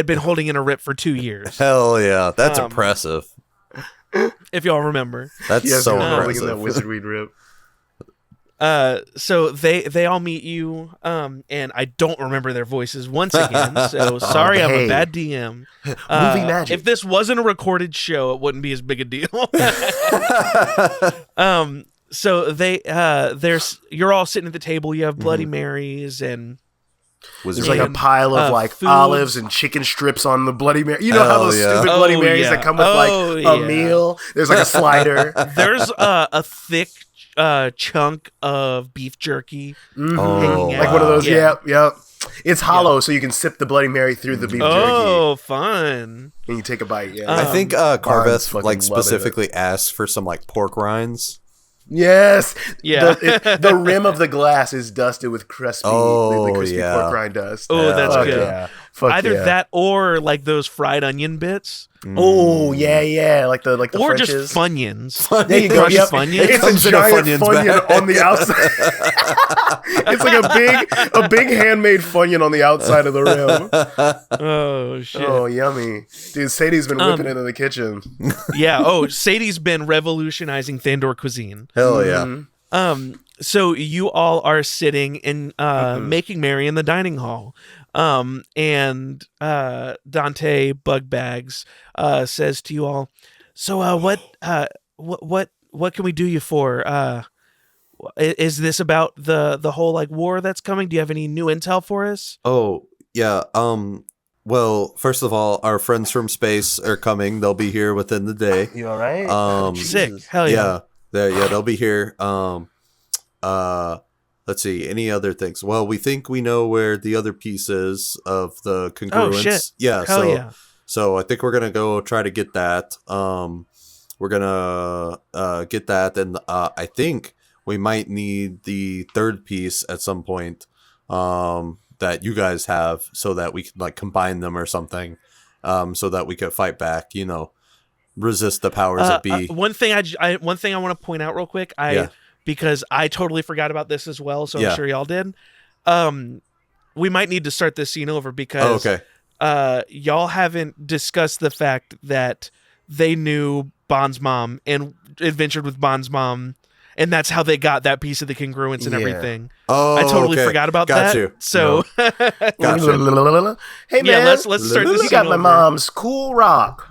been holding in a rip for 2 years, Hell yeah. That's Um, impressive. if y'all remember. That's Yes, so look at impressive. that wizard weed rip. So they all meet you, and I don't remember their voices once again. So sorry, I'm a Hey. bad DM. Movie magic. If this wasn't a recorded show, it wouldn't be as big a deal. So you're all sitting at the table. You have Bloody Marys and There's Wizard. like a and, pile of like food. olives and chicken strips on the Bloody Mary. You know how Hell those yeah. stupid Bloody Oh, Marys yeah. that come with Oh, like a yeah. meal. There's like a slider. there's a thick chunk of beef jerky. Oh, hanging out. Like one of those. Yeah. Yep. It's hollow, so you can sip the Bloody Mary through the beef jerky, Oh, fun! and you take a bite. Yeah. I think Barnes Carveth fucking like loving specifically asked for some like pork rinds. Yes. Yeah. The rim of the glass is dusted with crispy, Oh, the crispy yeah. pork rind dust. Oh, that's Fuck good. yeah. Fuck Either yeah. that or like those fried onion bits, Oh yeah, like the or French's. just Funyuns. There you go. Crushed Yep. Funyuns? It's Comes a in a giant Funyuns Funyun bag. on the outside. It's like a big handmade Funyun on the outside of the rim. Oh shit! Oh, yummy, dude. Sadie's been whipping it in the kitchen. Yeah. Oh, Sadie's been revolutionizing Thandor cuisine. Hell yeah. Mhm. So you all are sitting and making merry in the dining hall. And Dante Bugbags says to you all, "So what can we do you for? Is this about the whole like war that's coming? Do you have any new intel for us?" Oh, yeah. Well, first of all, our friends from space are coming. They'll be here within the day. You all right? Sick. Jesus. Hell yeah. They'll be here. Let's see. Any other things? Well, we think we know where the other piece is of the congruence. Oh shit. Yeah. Hell yeah. So I think we're gonna go try to get that. We're gonna get that, and I think we might need the third piece at some point. That you guys have, so that we can like combine them or something. So that we could fight back. You know, resist the powers that be. One thing I want to point out real quick. Because I totally forgot about this as well, so Yeah. I'm sure y'all did. We might need to start this scene over because y'all haven't discussed the fact that they knew Bond's mom and adventured with Bond's mom, and that's how they got that piece of the congruence and Yeah. everything. Oh, I totally okay. forgot about Got that. you. So Gotcha. Hey man, yeah, let's start this You scene got my over. mom's cool rock.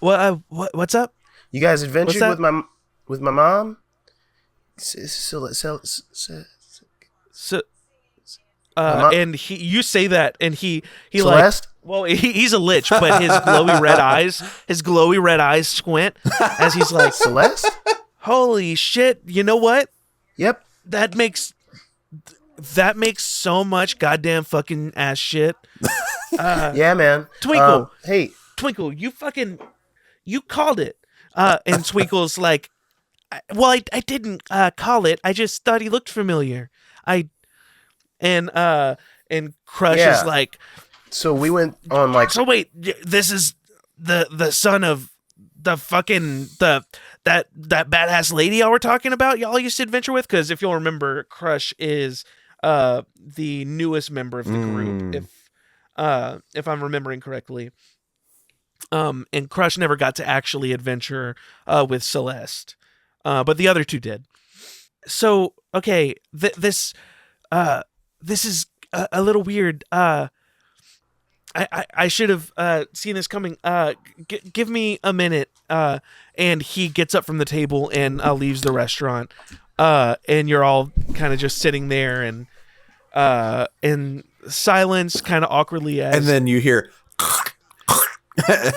What's up? You guys adventured What's with my mom. So Mama- and you say that, and he Celeste? like, well, he's a lich, but his glowy red eyes squint as he's like, Celeste? holy shit, you know what? Yep. That makes That makes so much goddamn fucking ass shit. Yeah, man. Twinkle. Hey, Twinkle, you called it. And Twinkle's like, I didn't call it. I just thought he looked familiar. And Crush is Yeah. like, so we went on like so wait, this is the son of the fucking that badass lady y'all were talking about, y'all used to adventure with? Because if you'll remember, Crush is the newest member of the group, if I'm remembering correctly. And Crush never got to actually adventure with Celeste, but the other two did. So okay, this is a little weird. I should have seen this coming. Give me a minute. And he gets up from the table and leaves the restaurant. And you're all kind of just sitting there and in silence, kind of awkwardly. And then you hear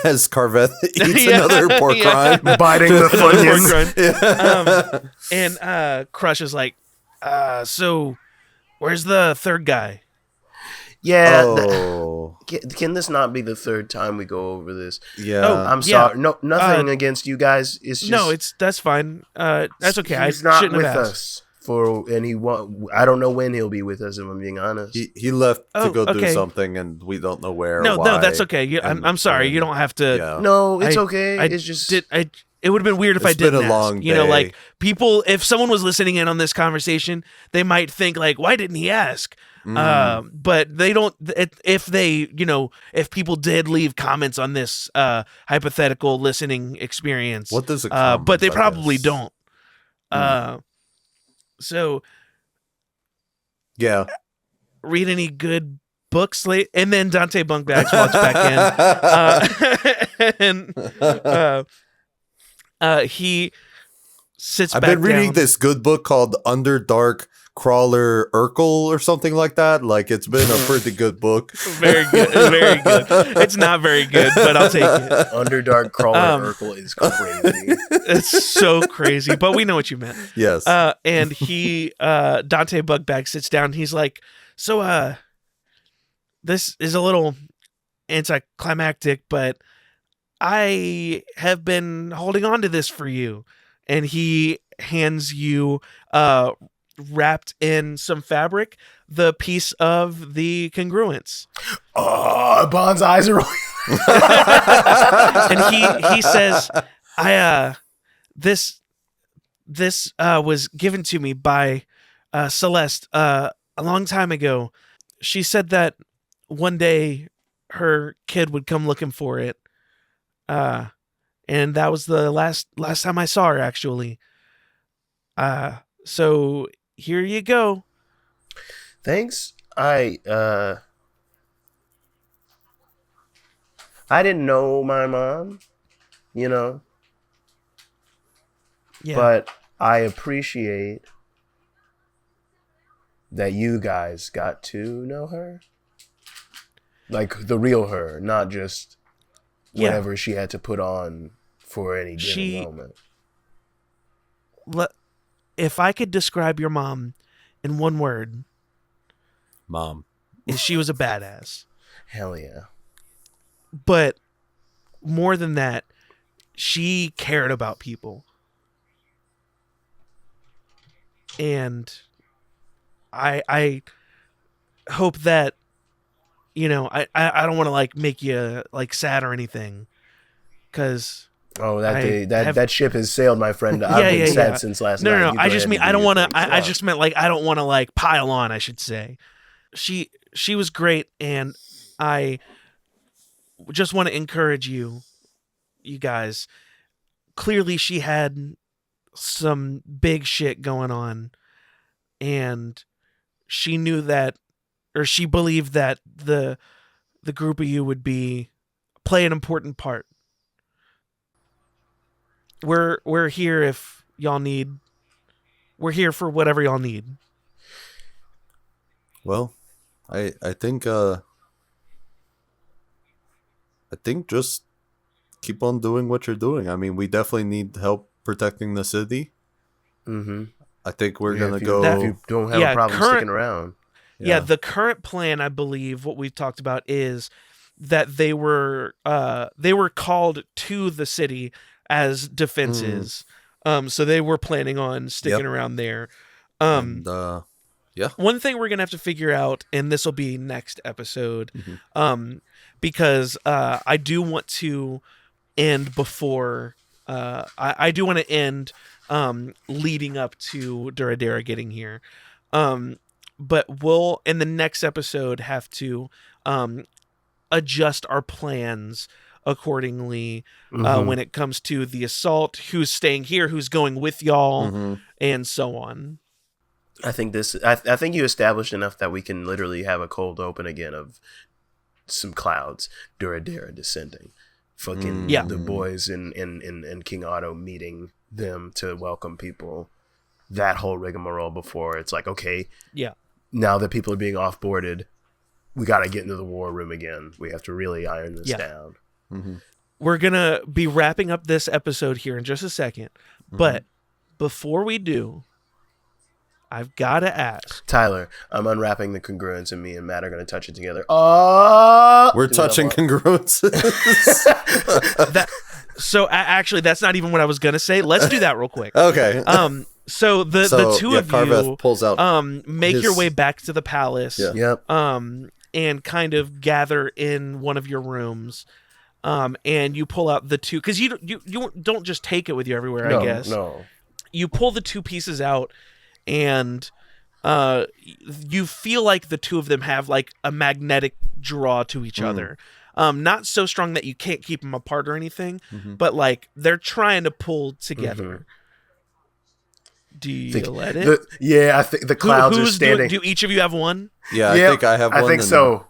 as Carveth eats another pork rind, biting the Funyuns. And Crush is like, so where's the third guy? Yeah. Oh. Can this not be the third time we go over this? Yeah. Oh, I'm sorry. No, nothing against you guys. It's just No, that's fine. That's okay. He's I not shouldn't with have asked. us I don't know when he'll be with us. If I'm being honest. He left to go do okay. something, and we don't know where. No, or why. that's okay. I'm sorry. You don't have to. Yeah. No, it's I- okay. I It's just it would have been weird if I It's been didn't a ask. long You know, day. like people, if someone was listening in on this conversation, they might think like, why didn't he ask? But they don't. If they, if people did leave comments on this hypothetical listening experience, What does it? but they probably don't. So Yeah. read any good books late, and then Dante Bunkbags walks back in, and he sits I've back been reading down. this good book called Underdark Crawler Urkel or something like that. Like, it's been a pretty good book. Very good, very good. It's not very good, but I'll take it. Underdark Crawler Urkel is crazy. It's so crazy, but we know what you meant. Yes. And Dante Bugbag sits down. He's like, so, this is a little anticlimactic, but I have been holding on to this for you. And he hands you, wrapped in some fabric, the piece of the congruence. Oh, Bond's eyes are rolling. And he says, this was given to me by Celeste a long time ago. She said that one day her kid would come looking for it, and that was the last time I saw her, actually. So here you go. Thanks. I didn't know my mom, Yeah. but I appreciate that you guys got to know her. Like the real her, not just whatever she had to put on for any given moment. If I could describe your mom in one word, Mom. is she was a badass. Hell yeah. But more than that, she cared about people. And I hope that, I don't want to like make you like sad or anything, because Oh, that ship has sailed, my friend. I've been sad since last night. No. You I go just ahead mean and I do don't your want to. thing. I just meant like I don't want to like pile on. I should say, she was great, and I just want to encourage you guys. Clearly, she had some big shit going on, and she knew that, or she believed that the group of you would play an important part. We're here if y'all need. We're here for whatever y'all need. Well, I think just keep on doing what you're doing. I mean, we definitely need help protecting the city. Mm-hmm. I think we're Yeah, gonna if you, go. if you don't have a problem sticking around. Yeah, the current plan, I believe, what we've talked about is that they were called to the city as defenses. So they were planning on sticking around there. And, yeah. One thing we're gonna have to figure out, and this will be next episode, because I do want to end before I do want to end leading up to Duradera getting here. But we'll in the next episode have to adjust our plans accordingly when it comes to the assault, who's staying here, who's going with y'all, and so on. I think I think you established enough that we can literally have a cold open again of some clouds, Duradera descending, fucking the boys and King Otto meeting them to welcome people. That whole rigmarole before it's like, okay, now that people are being offboarded, we got to get into the war room again. We have to really iron this down. We're gonna be wrapping up this episode here in just a second, but before we do, I've got to ask. Tyler, I'm unwrapping the congruence, and me and Matt are going to touch it together. Oh! We're touching congruence. So actually, that's not even what I was going to say. Let's do that real quick. Okay. So the two of Carveth you pulls out make your way back to the palace. Yeah. Yep. And kind of gather in one of your rooms. And you pull out the two, because you don't just take it with you everywhere. I guess. No. You pull the two pieces out. And you feel like the two of them have like a magnetic draw to each other. Not so strong that you can't keep them apart or anything, but like they're trying to pull together. Do you let it? I think the clouds are standing. Do each of you have one? Yeah, I think I have one. I think so.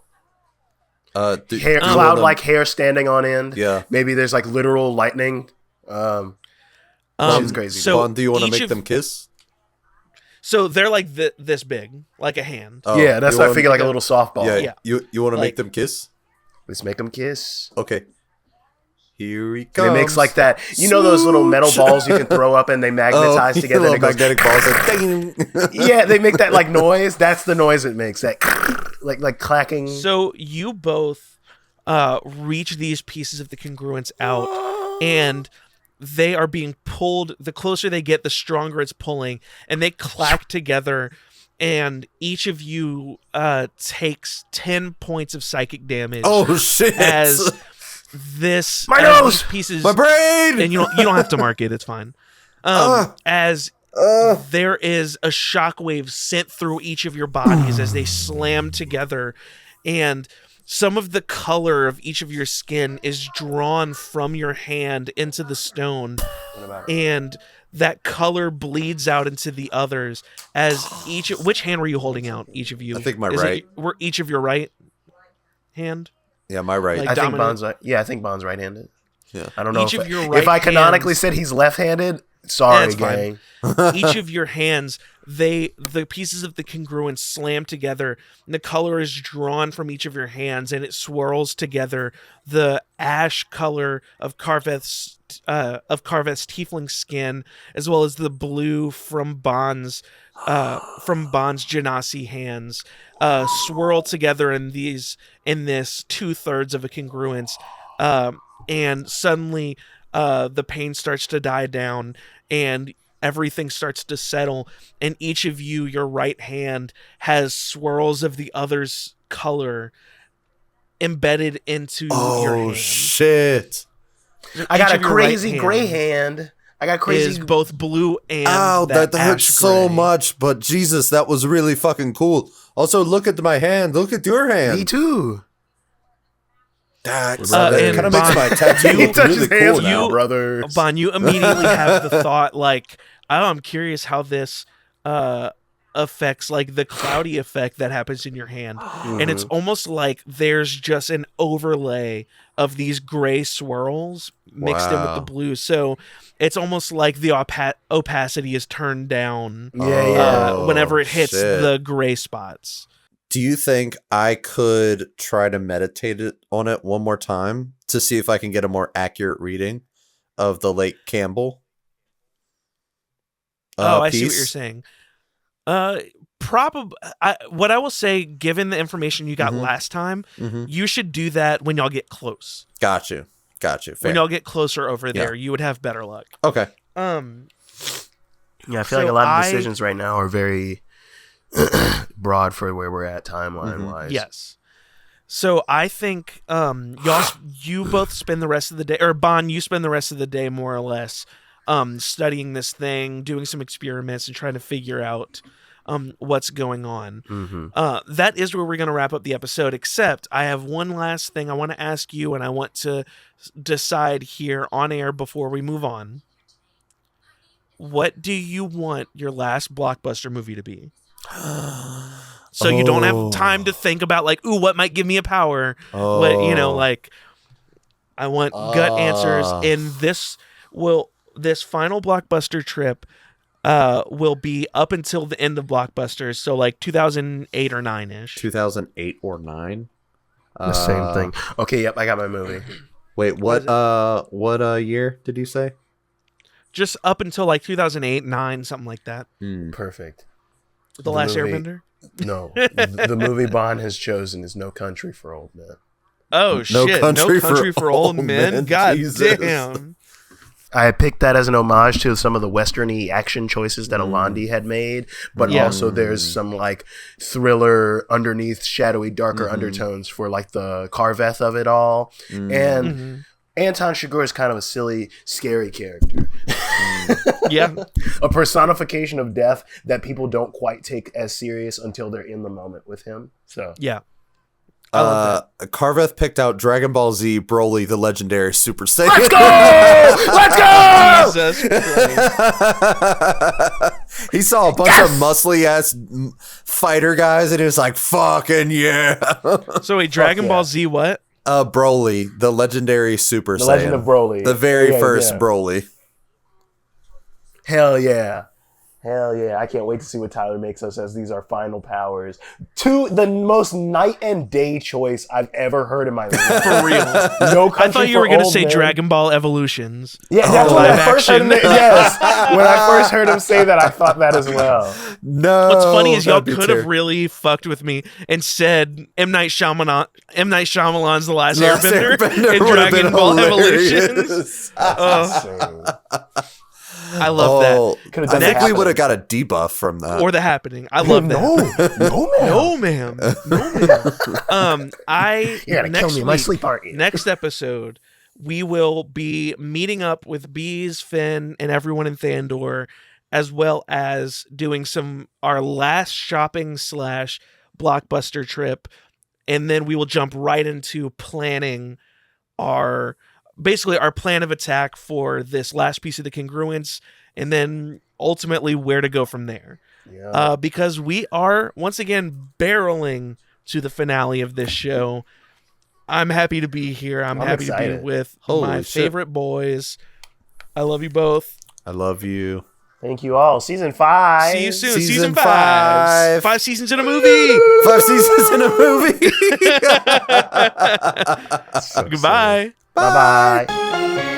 Cloud like hair standing on end. Yeah. Maybe there's like literal lightning. It's crazy. So Vaughn, do you want to make them kiss? So they're like this big, like a hand. Oh, yeah, that's what I figure, like a little softball. Yeah. You want to make them kiss? Let's make them kiss. Okay. Here he comes. And it makes like that. You know those little metal balls you can throw up and they magnetize together. Little magnetic balls. Like, yeah, they make that like noise. That's the noise it makes. That like clacking. So you both reach these pieces of the congruence out, and they are being pulled. The closer they get, the stronger it's pulling, and they clack together, and each of you takes 10 points of psychic damage. Oh shit! As this my nose, pieces, my brain, and you don't have to mark it. It's fine. As there is a shockwave sent through each of your bodies as they slam together, and some of the color of each of your skin is drawn from your hand into the stone, and that color bleeds out into the others as each. Which hand were you holding out? Each of you? I think my right. Were each of your right hand? Yeah, my right. Like I think dominant? Bond's. Yeah, I think Bond's right-handed. Yeah. I don't know Each of your right if I canonically hands- said he's left-handed. Sorry, That's fine. gang. Each of your hands, the pieces of the congruence slam together, and the color is drawn from each of your hands, and it swirls together. The ash color of Carveth's tiefling skin, as well as the blue from Bond's Genasi hands, swirl together in this 2/3 of a congruence, and suddenly the pain starts to die down, and everything starts to settle, and each of you, your right hand has swirls of the other's color embedded into your hand. Oh shit! I got a Each of your crazy right gray hand. I got crazy. Is both blue and Ow, that hurts ash so gray. much. But Jesus, that was really fucking cool. Also, look at my hand. Look at your hand. Me too. That and kind of makes Bond, my tattoo He look touches really hands cool now, now. brother. Bon, you immediately have the thought like, oh, I'm curious how this affects like the cloudy effect that happens in your hand. And it's almost like there's just an overlay of these gray swirls mixed in with Wow. the blue. So it's almost like the opacity is turned down Yeah. whenever it hits shit. the gray spots. Do you think I could try to meditate on it one more time to see if I can get a more accurate reading of the Lake Campbell? I piece? see what you're saying. Probably. What I will say, given the information you got last time, you should do that when y'all get close. Got you. Fair. When y'all get closer over there, you would have better luck. Okay. Yeah, I feel like a lot of decisions right now are very broad for where we're at timeline wise. Yes. So I think you both spend the rest of the day, or Bon, you spend the rest of the day more or less studying this thing, doing some experiments, and trying to figure out what's going on. That is where we're going to wrap up the episode, except I have one last thing I want to ask you, and I want to decide here on air before we move on. What do you want your last blockbuster movie to be? So you don't have time to think about like, ooh, what might give me a power? What, like, I want gut answers. And this final blockbuster trip will be up until the end of blockbusters. So like 2008 or 9-ish. 2008 or 9. The same thing. Okay, yep, I got my movie. Wait, what year did you say? Just up until like 2008, 9, something like that. Perfect. The Last Airbender? No. The movie Bond has chosen is No Country for Old Men. Oh, shit. No Country for Old Men? God Jesus. damn. I picked that as an homage to some of the westerny action choices that Alandi had made, but also there's some like thriller underneath, shadowy, darker undertones for like the Carveth of it all. And Anton Chigurh is kind of a silly, scary character. Yeah. A personification of death that people don't quite take as serious until they're in the moment with him. So yeah. Carveth picked out Dragon Ball Z Broly, the legendary Super Saiyan. Let's go! Let's go! Jesus Christ. He saw a bunch of muscly ass fighter guys, and he was like, "Fucking yeah!" So wait, Dragon Ball Z what? Broly, the legendary Super Saiyan. The Legend of Broly. The very first Broly. Hell yeah. Hell yeah. I can't wait to see what Tyler makes us as these are final powers. The most night and day choice I've ever heard in my life. For real. No Country I thought you were going to say Dragon Ball Evolutions. Yeah, that's when I first heard him. Yes. When I first heard him say that, I thought that as well. No. What's funny is y'all could have really fucked with me and said M. Night Shyamalan's The Last Airbender and Dragon Ball Evolutions. I love that. I think we would have got a debuff from that. Or The Happening. I love that. No, ma'am. You're gonna kill me in my sleep, aren't you? Next episode, we will be meeting up with Bees, Finn, and everyone in Thandor, as well as doing our last shopping / blockbuster trip, and then we will jump right into planning our plan of attack for this last piece of the congruence, and then ultimately where to go from there. Yeah. Because we are, once again, barreling to the finale of this show. I'm happy to be here. I'm happy excited to be with my favorite boys. I love you both. I love you. Thank you all. Season 5. See you soon. Season 5. 5 seasons in a movie. 5 seasons in a movie. Goodbye. Bye-bye.